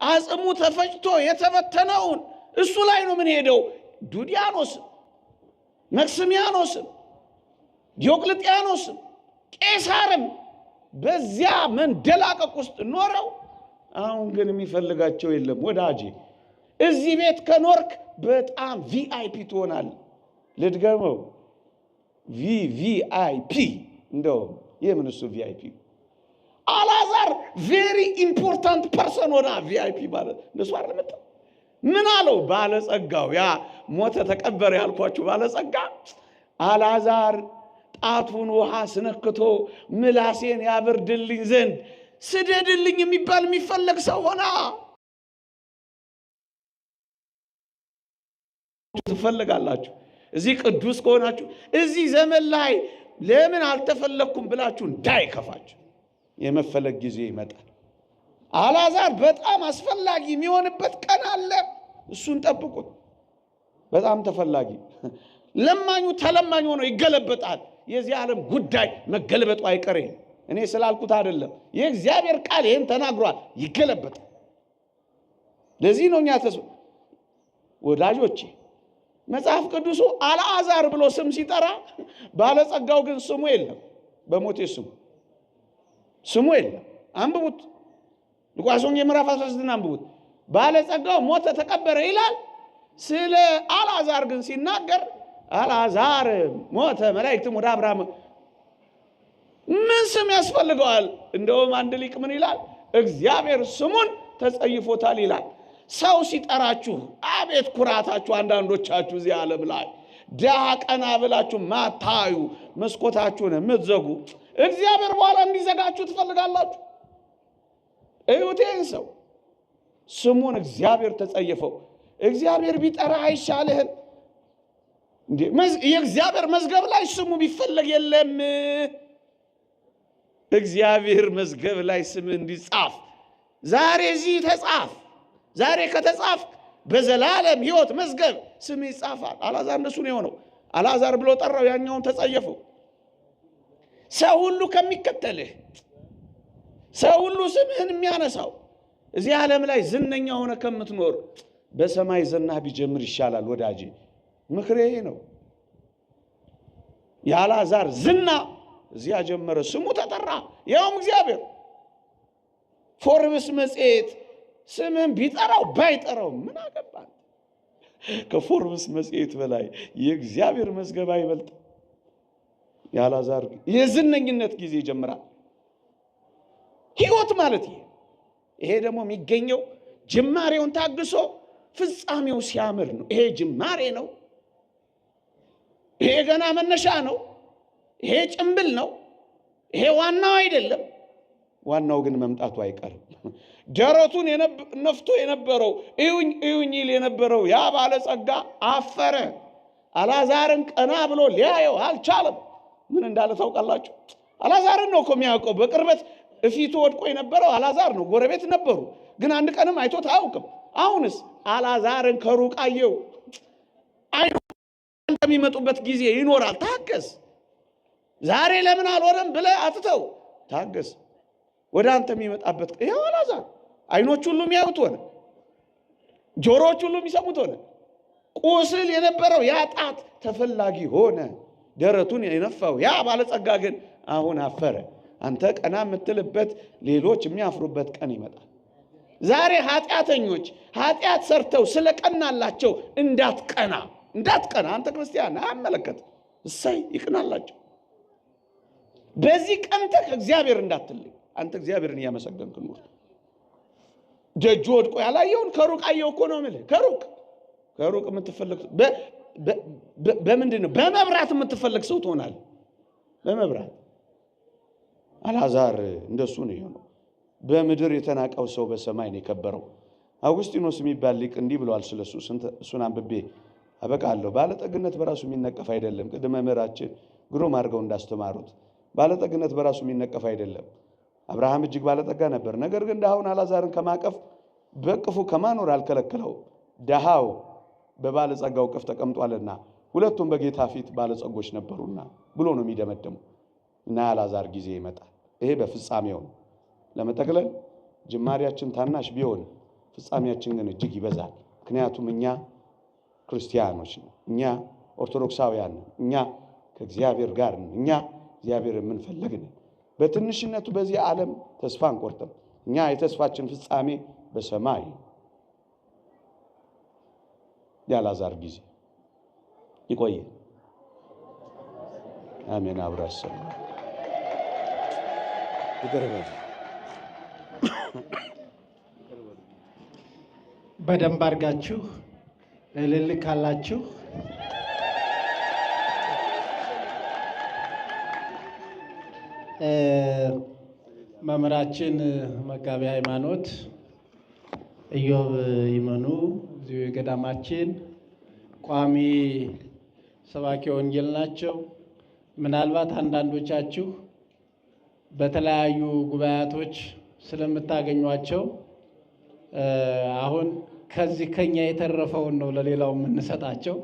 አጽሙ ተፈጭቶ የተበተነውን እሱ ላይ ነው ምን ሄደው። ዱዲያኖስም መክስሚያኖስም ዲዮቅልጥያኖስም ቄሳርም በዚያ መንደላቀቅ ውስጥ ኖረው አሁን ግን የሚፈልጋቸው የለም። ወዳጄ እዚህ ቤት ከኖርክ በጣም ቪአይፒ ትሆናል። ልድገመው፣ ቪቪአይፒ። እንደው የምን እሱ ቪአይፒ? አልዓዛር ቬሪ ኢምፖርታንት ፐርሰን ሆና ቪአይፒ ማለት እንደሱ አይደለም። ምን አለው ባለጸጋው? ያ ሞተ ተቀበረ ያልኳችሁ ባለጸጋ አልዓዛር ጣቱን ውሃ ስነክቶ ምላሴን ያበርድልኝ ዘንድ ስደድልኝ የሚባል የሚፈለግ ሰው ሆና ትፈልጋላችሁ። እዚህ ቅዱስ ከሆናችሁ እዚህ ዘመን ላይ ለምን አልተፈለኩም ብላችሁ እንዳይከፋችሁ፣ የመፈለግ ጊዜ ይመጣል። አልዓዛር በጣም አስፈላጊ የሚሆንበት ቀን አለ። እሱን ጠብቁት። በጣም ተፈላጊ። ለማኙ ተለማኝ ሆኖ ይገለበጣል። የዚህ ዓለም ጉዳይ መገለበጡ አይቀሬ። እኔ ስላልኩት አይደለም፣ የእግዚአብሔር ቃል ይሄን ተናግሯል። ይገለበጣል። ለዚህ ነው እኛ ወዳጆቼ መጽሐፍ ቅዱሱ አልዓዛር ብሎ ስም ሲጠራ ባለጸጋው ግን ስሙ የለም። በሞቴ ስሙ የለም። አንብቡት። ሉቃስ ወንጌል ምዕራፍ 16 አንብቡት። ባለጸጋው ሞተ ተቀበረ ይላል። ስለ አልዓዛር ግን ሲናገር አልዓዛር ሞተ፣ መላእክትም ወደ አብርሃም ምን ስም ያስፈልገዋል? እንደውም አንድ ሊቅ ምን ይላል? እግዚአብሔር ስሙን ተጸይፎታል ይላል። ሰው ሲጠራችሁ አቤት ኩራታችሁ! አንዳንዶቻችሁ እዚህ ዓለም ላይ ድሃ ቀና ብላችሁ ማታዩ መስኮታችሁን የምትዘጉ እግዚአብሔር በኋላ እንዲዘጋችሁ ትፈልጋላችሁ። እዩቴን ሰው ስሙን እግዚአብሔር ተጸየፈው። እግዚአብሔር ቢጠራ አይሻልህም? እንዴ የእግዚአብሔር መዝገብ ላይ ስሙ ቢፈለግ የለም? እግዚአብሔር መዝገብ ላይ ስም እንዲጻፍ ዛሬ እዚህ ተጻፍ። ዛሬ ከተጻፍ በዘላለም ሕይወት መዝገብ ስም ይጻፋል። አልዓዛር እንደሱ ነው የሆነው። አልዓዛር ብሎ ጠራው፣ ያኛውን ተጸየፈው። ሰው ሁሉ ከሚከተልህ፣ ሰው ሁሉ ስምህን የሚያነሳው እዚህ ዓለም ላይ ዝነኛ ሆነ ከምትኖር በሰማይ ዝናህ ቢጀምር ይሻላል ወዳጄ። ምክሬ ነው። የአልዓዛር ዝና እዚያ ጀመረ፣ ስሙ ተጠራ። ያውም እግዚአብሔር ፎርብስ መጽሔት ስምህን ቢጠራው ባይጠራው ምን አገባን? ከፎርብስ መጽሔት በላይ የእግዚአብሔር መዝገብ አይበልጥ። የአልዓዛር የዝነኝነት ጊዜ ይጀምራል። ሕይወት ማለት ይሄ ደግሞ የሚገኘው ጅማሬውን ታግሶ ፍጻሜው ሲያምር ነው። ይሄ ጅማሬ ነው። ይሄ ገና መነሻ ነው። ይሄ ጭምብል ነው። ይሄ ዋናው አይደለም። ዋናው ግን መምጣቱ አይቀርም። ደረቱን ነፍቶ የነበረው እዩኝ እዩኝ ይል የነበረው ያ ባለጸጋ አፈረ። አልዓዛርን ቀና ብሎ ሊያየው አልቻለም። ምን እንዳለ ታውቃላችሁ? አልዓዛርን ነው እኮ የሚያውቀው። በቅርበት እፊቱ ወድቆ የነበረው አልዓዛር ነው። ጎረቤት ነበሩ፣ ግን አንድ ቀንም አይቶት አያውቅም። አሁንስ አልዓዛርን ከሩቅ አየው። የሚመጡበት ጊዜ ይኖራል። ታገስ። ዛሬ ለምን አልሆነም ብለህ አትተው። ታገስ። ወደ አንተ የሚመጣበት ይሄው አልዓዛር አይኖች ሁሉ የሚያዩት ሆነ፣ ጆሮዎች ሁሉ የሚሰሙት ሆነ። ቁስል የነበረው ያ ጣት ተፈላጊ ሆነ። ደረቱን የነፋው ያ ባለጸጋ ግን አሁን አፈረ። አንተ ቀና የምትልበት ሌሎች የሚያፍሩበት ቀን ይመጣል። ዛሬ ኃጢአተኞች ኃጢአት ሰርተው ስለቀናላቸው እንዳትቀና አንተ ክርስቲያን አመለከት። እሰይ ይቅናላቸው። በዚህ ቀንተህ እግዚአብሔር እንዳትልኝ። አንተ እግዚአብሔርን እያመሰገንክ ኑር። ደጁ ወድቆ ያላየውን ከሩቅ አየው እኮ ነው የምልህ። ከሩቅ የምትፈልግ በምንድን ነው? በመብራት የምትፈልግ ሰው ትሆናለህ። በመብራት አልዓዛር እንደሱ ነው የሆነው። በምድር የተናቀው ሰው በሰማይ ነው የከበረው። አውግስጢኖስ የሚባል ሊቅ እንዲህ ብለዋል ስለሱ። እሱን አንብቤ አበቃለሁ። ባለጠግነት በራሱ የሚነቀፍ አይደለም። ቅድመ መምህራችን ግሩም አድርገው እንዳስተማሩት ባለጠግነት በራሱ የሚነቀፍ አይደለም። አብርሃም እጅግ ባለጠጋ ነበር። ነገር ግን ድሃውን አልዓዛርን ከማቀፍ በቅፉ ከማኖር አልከለከለው። ድሃው በባለጸጋው ቅፍ ተቀምጧልና ሁለቱም በጌታ ፊት ባለጸጎች ነበሩና ብሎ ነው የሚደመደመው። እና የአልዓዛር ጊዜ ይመጣል። ይሄ በፍጻሜው ነው። ለመጠቅለል ጅማሬያችን ታናሽ ቢሆን ፍጻሜያችን ግን እጅግ ይበዛል። ምክንያቱም እኛ ክርስቲያኖች ነን። እኛ ኦርቶዶክሳውያን ነን። እኛ ከእግዚአብሔር ጋር ነን። እኛ እግዚአብሔር የምንፈልግ ነን። በትንሽነቱ በዚህ ዓለም ተስፋ አንቆርጥም። እኛ የተስፋችን ፍጻሜ በሰማይ። የአልዓዛር ጊዜ ይቆየ። አሜን። አብራሰ በደንብ አድርጋችሁ እልል ካላችሁ መምህራችን መጋቢ ሃይማኖት ኢዮብ ይመኑ እዚሁ የገዳማችን ቋሚ ሰባኪ ወንጌል ናቸው። ምናልባት አንዳንዶቻችሁ በተለያዩ ጉባኤቶች ስለምታገኟቸው አሁን ከዚህ ከኛ የተረፈውን ነው ለሌላው የምንሰጣቸው።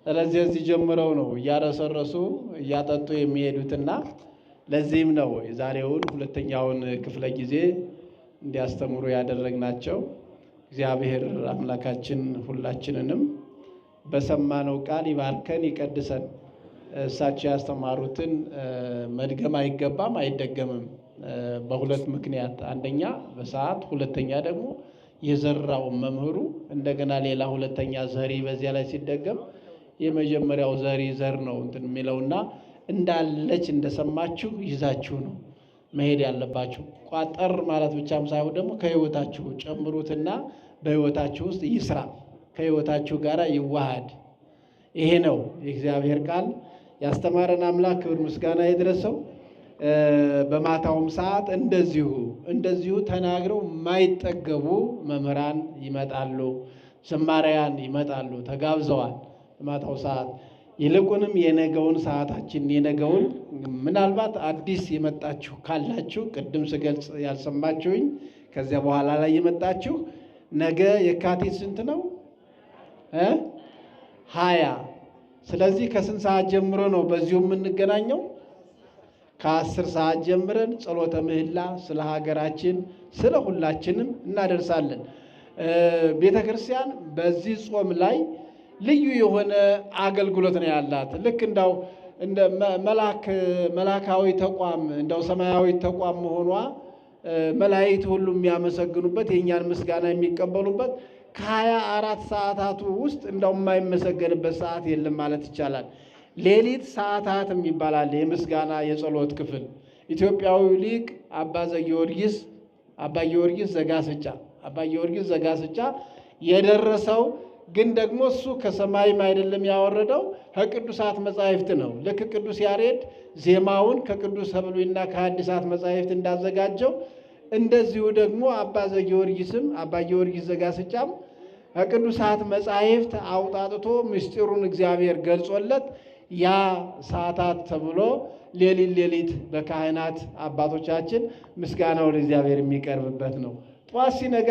ስለዚህ እዚህ ጀምረው ነው እያረሰረሱ እያጠጡ የሚሄዱትና ለዚህም ነው የዛሬውን ሁለተኛውን ክፍለ ጊዜ እንዲያስተምሩ ያደረግናቸው። እግዚአብሔር አምላካችን ሁላችንንም በሰማነው ቃል ይባርከን ይቀድሰን። እሳቸው ያስተማሩትን መድገም አይገባም አይደገምም። በሁለት ምክንያት፣ አንደኛ በሰዓት፣ ሁለተኛ ደግሞ የዘራው መምህሩ እንደገና ሌላ ሁለተኛ ዘሪ በዚያ ላይ ሲደገም የመጀመሪያው ዘሪ ዘር ነው እንትን የሚለውና እንዳለች እንደሰማችሁ ይዛችሁ ነው መሄድ ያለባችሁ። ቋጠር ማለት ብቻም ሳይሆን ደግሞ ከህይወታችሁ ጨምሩትና በህይወታችሁ ውስጥ ይስራ፣ ከህይወታችሁ ጋር ይዋሃድ። ይሄ ነው የእግዚአብሔር ቃል። ያስተማረን አምላክ ክብር ምስጋና ይድረሰው። በማታውም ሰዓት እንደዚሁ ተናግረው የማይጠገቡ መምህራን ይመጣሉ፣ ዘማሪያን ይመጣሉ፣ ተጋብዘዋል። በማታው ሰዓት ይልቁንም የነገውን ሰዓታችን የነገውን ምናልባት አዲስ የመጣችሁ ካላችሁ ቅድም ስገልጽ ያልሰማችሁኝ ከዚያ በኋላ ላይ የመጣችሁ ነገ የካቲት ስንት ነው? 20 ስለዚህ ከስንት ሰዓት ጀምሮ ነው በዚሁ የምንገናኘው? ከ10 ሰዓት ጀምረን ጸሎተ ምህላ ስለ ሀገራችን ስለ ሁላችንም እናደርሳለን። ቤተ ክርስቲያን በዚህ ጾም ላይ ልዩ የሆነ አገልግሎት ነው ያላት። ልክ እንዳው እንደ መላካዊ ተቋም እንዳው ሰማያዊ ተቋም መሆኗ መላእክት ሁሉ የሚያመሰግኑበት የእኛን ምስጋና የሚቀበሉበት ከ24 ሰዓታቱ ውስጥ እንዳው የማይመሰገንበት ሰዓት የለም ማለት ይቻላል። ሌሊት ሰዓታት የሚባላል የምስጋና የጸሎት ክፍል ኢትዮጵያዊ ሊቅ አባ ጊዮርጊስ ዘጋስጫ የደረሰው ግን ደግሞ እሱ ከሰማይም አይደለም ያወረደው ከቅዱሳት መጻሕፍት ነው። ልክ ቅዱስ ያሬድ ዜማውን ከቅዱስ ብሉይና ከሐዲሳት መጻሕፍት እንዳዘጋጀው እንደዚሁ ደግሞ አባ ጊዮርጊስ ዘጋስጫም ከቅዱሳት መጻሕፍት አውጣጥቶ ምስጢሩን እግዚአብሔር ገልጾለት ያ ሰዓታት ተብሎ ሌሊት በካህናት አባቶቻችን ምስጋናው ለእግዚአብሔር የሚቀርብበት ነው። ጠዋት ሲነጋ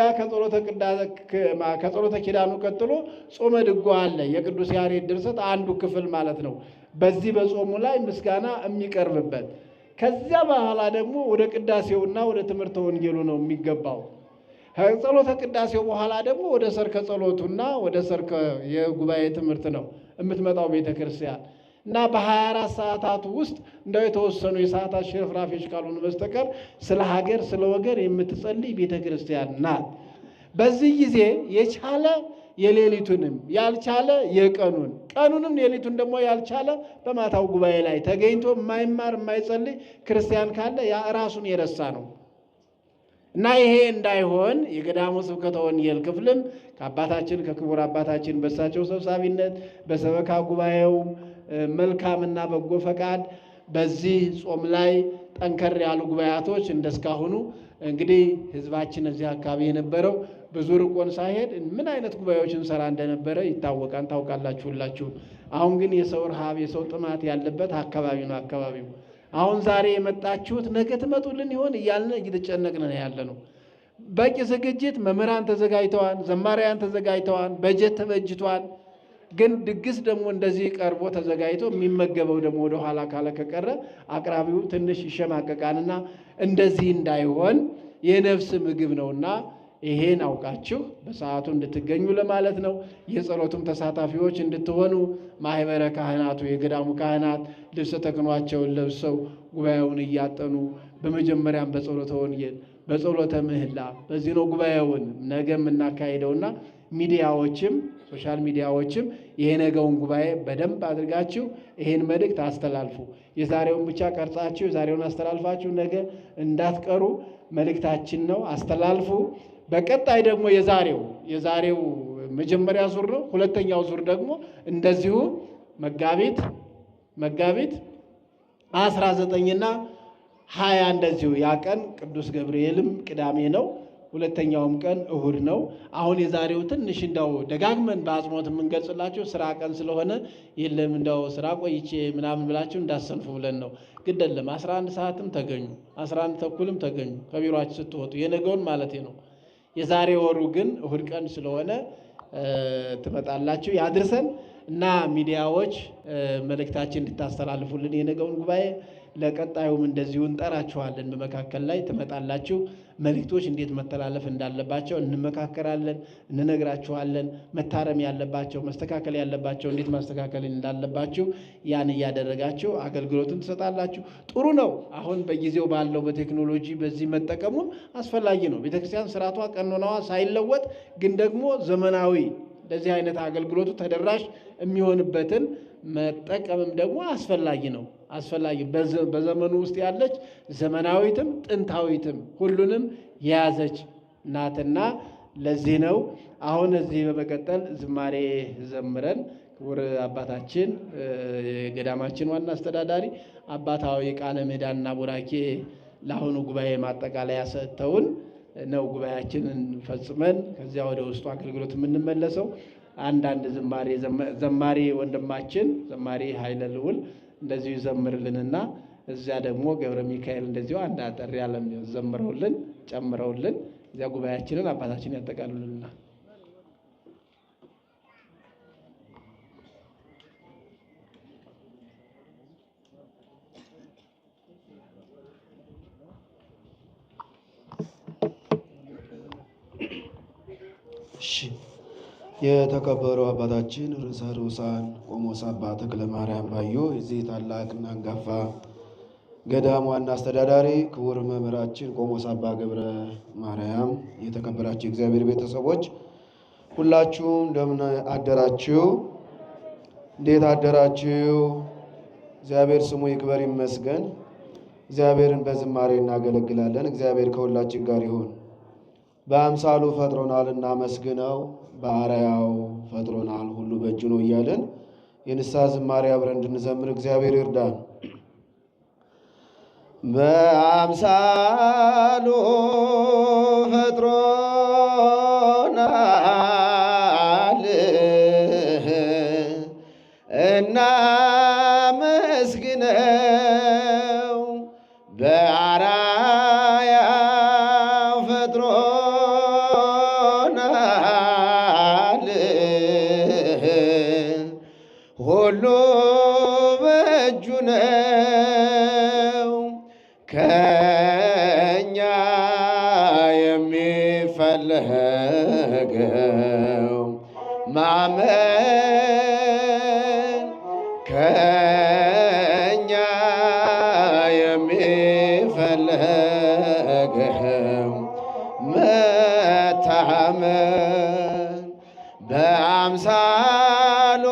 ከጸሎተ ኪዳኑ ቀጥሎ ጾመ ድጓ አለ። የቅዱስ ያሬድ ድርሰት አንዱ ክፍል ማለት ነው። በዚህ በጾሙ ላይ ምስጋና የሚቀርብበት ከዚያ በኋላ ደግሞ ወደ ቅዳሴውና ወደ ትምህርተ ወንጌሉ ነው የሚገባው። ከጸሎተ ቅዳሴው በኋላ ደግሞ ወደ ሰርከ ጸሎቱና ወደ ሰርከ የጉባኤ ትምህርት ነው የምትመጣው ቤተ ክርስቲያን እና በ24 ሰዓታቱ ውስጥ እንደው የተወሰኑ የሰዓታት ሽርፍራፊዎች ካልሆኑ በስተቀር ስለ ሀገር ስለ ወገር የምትጸልይ ቤተ ክርስቲያን ናት። በዚህ ጊዜ የቻለ የሌሊቱንም ያልቻለ ቀኑንም ሌሊቱን ደግሞ ያልቻለ በማታው ጉባኤ ላይ ተገኝቶ የማይማር የማይጸልይ ክርስቲያን ካለ ያ ራሱን የረሳ ነው። እና ይሄ እንዳይሆን የገዳሙ ስብከተ ወንጌል ክፍልም ከአባታችን ከክቡር አባታችን በሳቸው ሰብሳቢነት በሰበካ ጉባኤው መልካምና በጎ ፈቃድ በዚህ ጾም ላይ ጠንከር ያሉ ጉባኤያቶች እንደስካሁኑ እንግዲህ ህዝባችን እዚህ አካባቢ የነበረው ብዙ ርቆን ሳይሄድ ምን አይነት ጉባኤዎችን ሰራ እንደነበረ ይታወቃል፣ ታውቃላችሁ ሁላችሁ። አሁን ግን የሰው ረሃብ የሰው ጥማት ያለበት አካባቢ ነው አካባቢው። አሁን ዛሬ የመጣችሁት ነገ ትመጡልን ይሆን እያልን እየተጨነቅን ያለ ነው። በቂ ዝግጅት መምህራን ተዘጋጅተዋል፣ ዘማሪያን ተዘጋጅተዋል፣ በጀት ተበጅቷል። ግን ድግስ ደግሞ እንደዚህ ቀርቦ ተዘጋጅቶ የሚመገበው ደግሞ ወደ ኋላ ካለ ከቀረ አቅራቢው ትንሽ ይሸማቀቃልና እንደዚህ እንዳይሆን የነፍስ ምግብ ነውና ይሄን አውቃችሁ በሰዓቱ እንድትገኙ ለማለት ነው። የጸሎቱም ተሳታፊዎች እንድትሆኑ ማህበረ ካህናቱ የገዳሙ ካህናት ልብሰ ተክህኗቸውን ለብሰው ጉባኤውን እያጠኑ በመጀመሪያም በጸሎተ ወንጌል በጸሎተ ምህላ በዚህ ነው ጉባኤውን ነገ የምናካሄደውና ሚዲያዎችም ሶሻል ሚዲያዎችም የነገውን ጉባኤ በደንብ አድርጋችሁ ይሄን መልእክት አስተላልፉ። የዛሬውን ብቻ ቀርጻችሁ የዛሬውን አስተላልፋችሁ ነገ እንዳትቀሩ መልእክታችን ነው። አስተላልፉ። በቀጣይ ደግሞ የዛሬው መጀመሪያ ዙር ነው። ሁለተኛው ዙር ደግሞ እንደዚሁ መጋቢት 19ና 20 እንደዚሁ ያ ቀን ቅዱስ ገብርኤልም ቅዳሜ ነው። ሁለተኛውም ቀን እሁድ ነው። አሁን የዛሬው ትንሽ እንዳው ደጋግመን በአጽንኦት የምንገልጽላችሁ ስራ ቀን ስለሆነ የለም እንዳው ስራ ቆይቼ ምናምን ብላችሁ እንዳሰንፉ ብለን ነው። ግድ የለም 11 ሰዓትም ተገኙ 11 ተኩልም ተገኙ ከቢሮአችሁ ስትወጡ የነገውን ማለት ነው። የዛሬ ወሩ ግን እሁድ ቀን ስለሆነ ትመጣላችሁ ያድርሰን እና ሚዲያዎች መልእክታችን እንድታስተላልፉልን የነገውን ጉባኤ ለቀጣዩም እንደዚሁ እንጠራችኋለን። በመካከል ላይ ትመጣላችሁ። መልእክቶች እንዴት መተላለፍ እንዳለባቸው እንመካከራለን፣ እንነግራችኋለን። መታረም ያለባቸው መስተካከል ያለባቸው እንዴት ማስተካከል እንዳለባችሁ ያን እያደረጋችሁ አገልግሎትን ትሰጣላችሁ። ጥሩ ነው። አሁን በጊዜው ባለው በቴክኖሎጂ በዚህ መጠቀሙ አስፈላጊ ነው። ቤተክርስቲያን ስርዓቷ ቀኖናዋ ሳይለወጥ ግን ደግሞ ዘመናዊ እንደዚህ አይነት አገልግሎቱ ተደራሽ የሚሆንበትን መጠቀምም ደግሞ አስፈላጊ ነው። አስፈላጊ በዘመኑ ውስጥ ያለች ዘመናዊትም ጥንታዊትም ሁሉንም የያዘች ናትና ለዚህ ነው። አሁን እዚህ በመቀጠል ዝማሬ ዘምረን ክቡር አባታችን የገዳማችን ዋና አስተዳዳሪ አባታዊ ቃለ ምዕዳንና ቡራኬ ለአሁኑ ጉባኤ ማጠቃለያ ሰጥተውን ነው ጉባኤያችንን ፈጽመን ከዚያ ወደ ውስጡ አገልግሎት የምንመለሰው። አንዳንድ ዘማሪ ወንድማችን ዘማሪ ኃይለ ልዑል እንደዚሁ ይዘምርልንና እዚያ ደግሞ ገብረ ሚካኤል እንደዚሁ አንድ አጠር ያለ ዘምረውልን ጨምረውልን እዚያ ጉባኤያችንን አባታችን ያጠቃልሉልናል። የተከበሩ አባታችን ርዕሰ ርዑሳን ቆሞስ አባ ተክለ ማርያም ባዮ የዚህ ታላቅና አንጋፋ ገዳም ዋና አስተዳዳሪ፣ ክቡር መምህራችን ቆሞስ አባ ገብረ ማርያም፣ የተከበራችሁ እግዚአብሔር ቤተሰቦች ሁላችሁም እንደምን አደራችሁ? እንዴት አደራችሁ? እግዚአብሔር ስሙ ይክበር ይመስገን። እግዚአብሔርን በዝማሬ እናገለግላለን። እግዚአብሔር ከሁላችን ጋር ይሁን። በአምሳሉ ፈጥሮናል እናመስግነው፣ በአርአያው ፈጥሮናል ሁሉ በእጁ ነው እያለን የንስሐ ዝማሬ አብረን እንድንዘምር እግዚአብሔር ይርዳን። በአምሳሉ ፈጥሮናል እናመስግነው፣ በአርአያው ፈጥሮናል ሁሉ በእጁ ነው። ከእኛ የሚፈለገው ማመን፣ ከእኛ የሚፈለገው መታመን። በአምሳሉ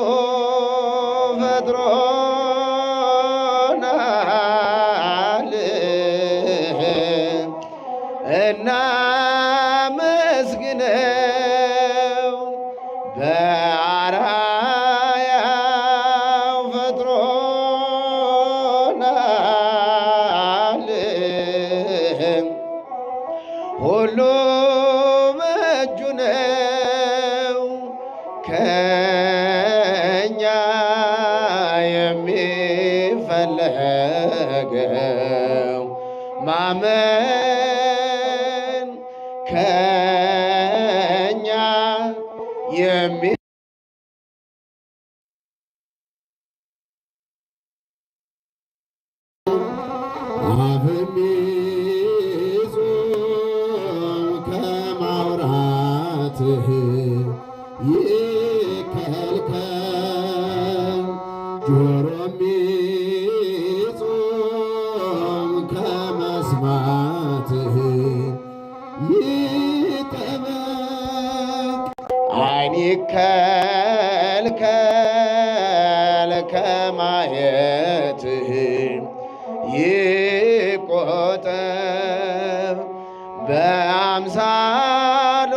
ፈጥሮናል እናመስግነው፣ በአርአያው ፈጥሮናል ሁሉ በእጁ ነው። ከእኛ የሚፈለገው ማመን፣ ከእኛ ከማውራትህ ይከልከል፣ ጆሮም ይጹም ከመስማትህ ይጠበቅ፣ ዓይን ይከልከል ከማየትህ ይቆጠብ። በአምሳሉ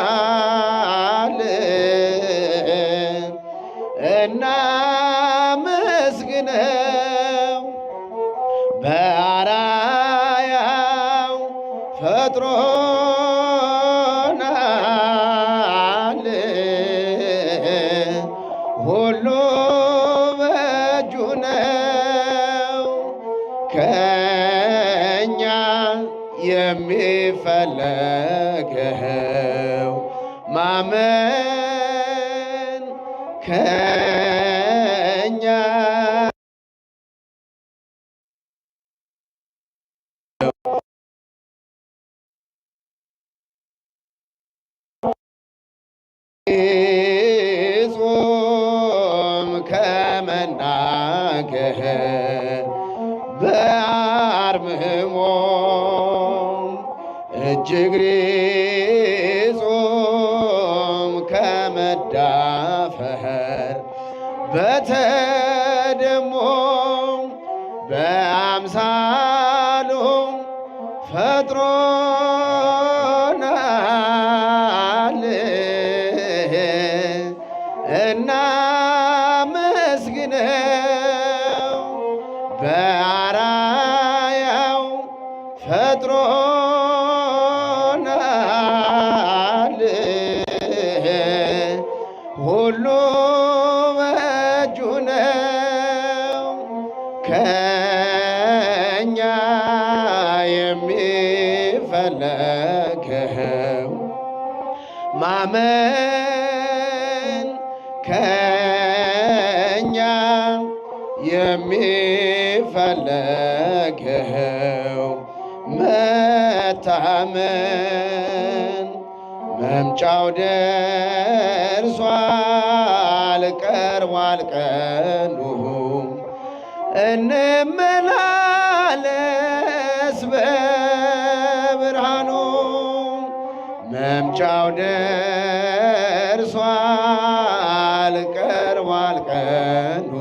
ፈጥሮናል እናመስግነው፣ በአርአያው ፈጥሮናል ሁሉ በእጁ ነው። ከእኛ የሚፈለገው ማመን፣ ከእኛ ጾም ከመናገር በአርምሞ እጅግ ጾም ከመዳፈር በተደሞ በአምሳሉ ፈጥሮናል እናመስግነው፣ በአርአያው ፈጥሮናል ከእኛ የሚፈለገው ማመን ከእኛ የሚፈለገው መታመን መምጫው ደርሷል ቀርቧል ቀኑ እንመላለስ በብርሃኑ መምጫው ደርሷል ቀርቧል ቀኑ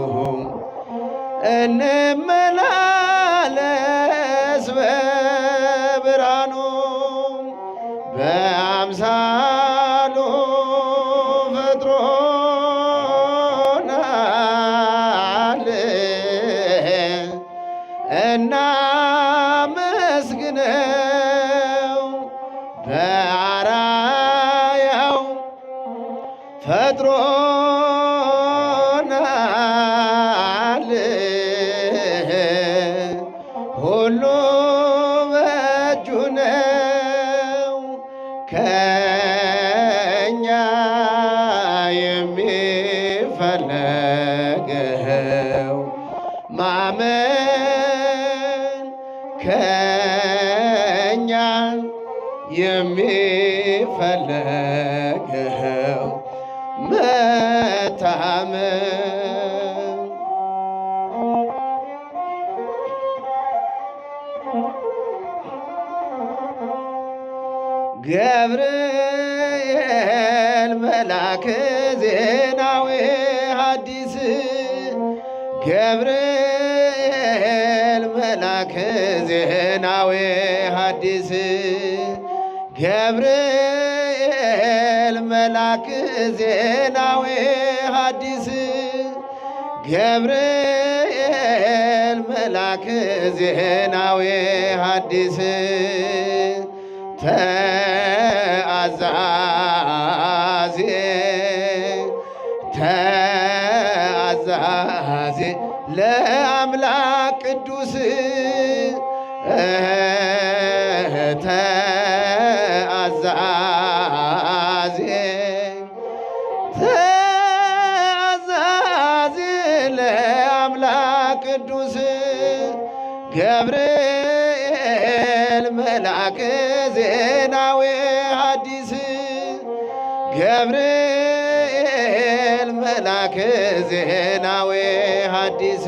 እንመላለስ በብርሃኑ በአምሳሉ ፈጥሮናል እናመስግነው በአራያው ፈጥሮናል ሁሉ በእጁ ነው ከእኛ የሚፈለገው ማመን ከእኛ የሚፈለገው መታመን ገብርኤል መልአከ ዜናዊ ሐዲስ ገብርኤል መልአከ ዜናዊ ሐዲስ ገብርኤል መልአከ ዜናዊ ሐዲስ ገብርኤል መልአከ ዜናዊ ሐዲስ ተአዛዜ ተአዛዜ ለአምላክ ቅዱስ ተአዛዜ ተአዛዜ ለአምላክ ቅዱስ ገብርኤል መልአከ ዜናዊ ሐዲስ ገብርኤል መልአከ ዜናዊ ሐዲስ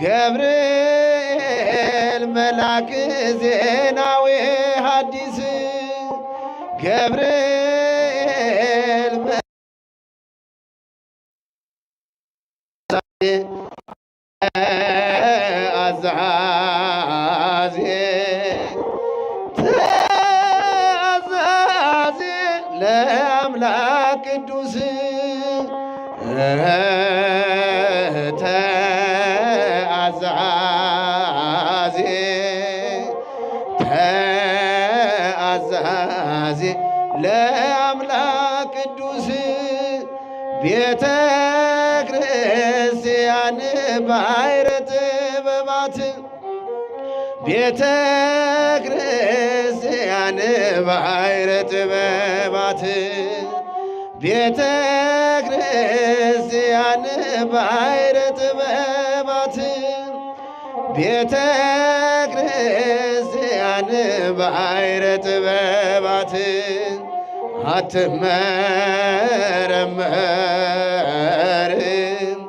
ገብርኤል መልአከ ዜናዊ ሐዲስ ገብርኤል አዛዜ ተአዛዜ ለአምላክ ቅዱስ ተአዛዜ ተአዛዜ ለአምላክ ቅዱስ ቤተ ክርስቲያን ባሕረ ጥበባት ቤተ ክርስቲያን ባሕረ ጥበባት ቤተ ክርስቲያን ባሕረ ጥበባት ቤተ ክርስቲያን ባሕረ ጥበባት አትመረመርም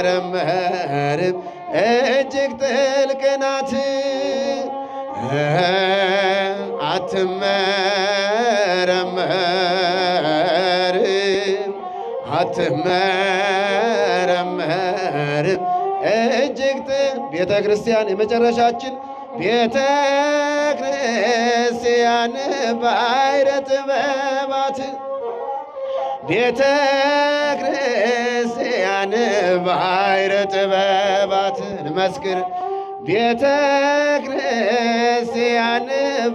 አትመረመርም እጅግ ጥልቅ ናት አትመረመርም አትመረመርም እጅግ ቤተ ክርስቲያን የመጨረሻችን ቤተ ክርስቲያን ባሕረ ጥበባት ቤተ ክርስቲያን ባሕረ ጥበባት እንመስክር ቤተ ክርስቲያን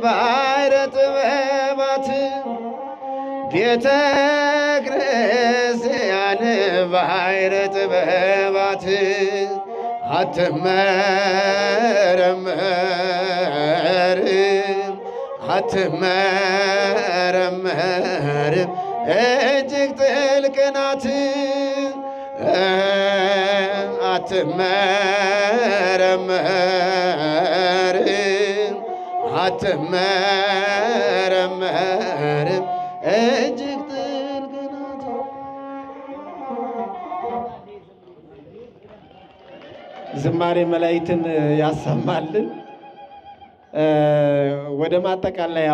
ባሕረ ጥበባት ቤተ ክርስቲያን ባሕረ ጥበባት አትመረመርም አትመረመርም እጅግ ጥልቅ ናት አትመረመርም አትመረመርም እጅግ ጥልቅ ናት። ዝማሬ መላእክትን ያሰማልን። ወደ ማጠቃለያ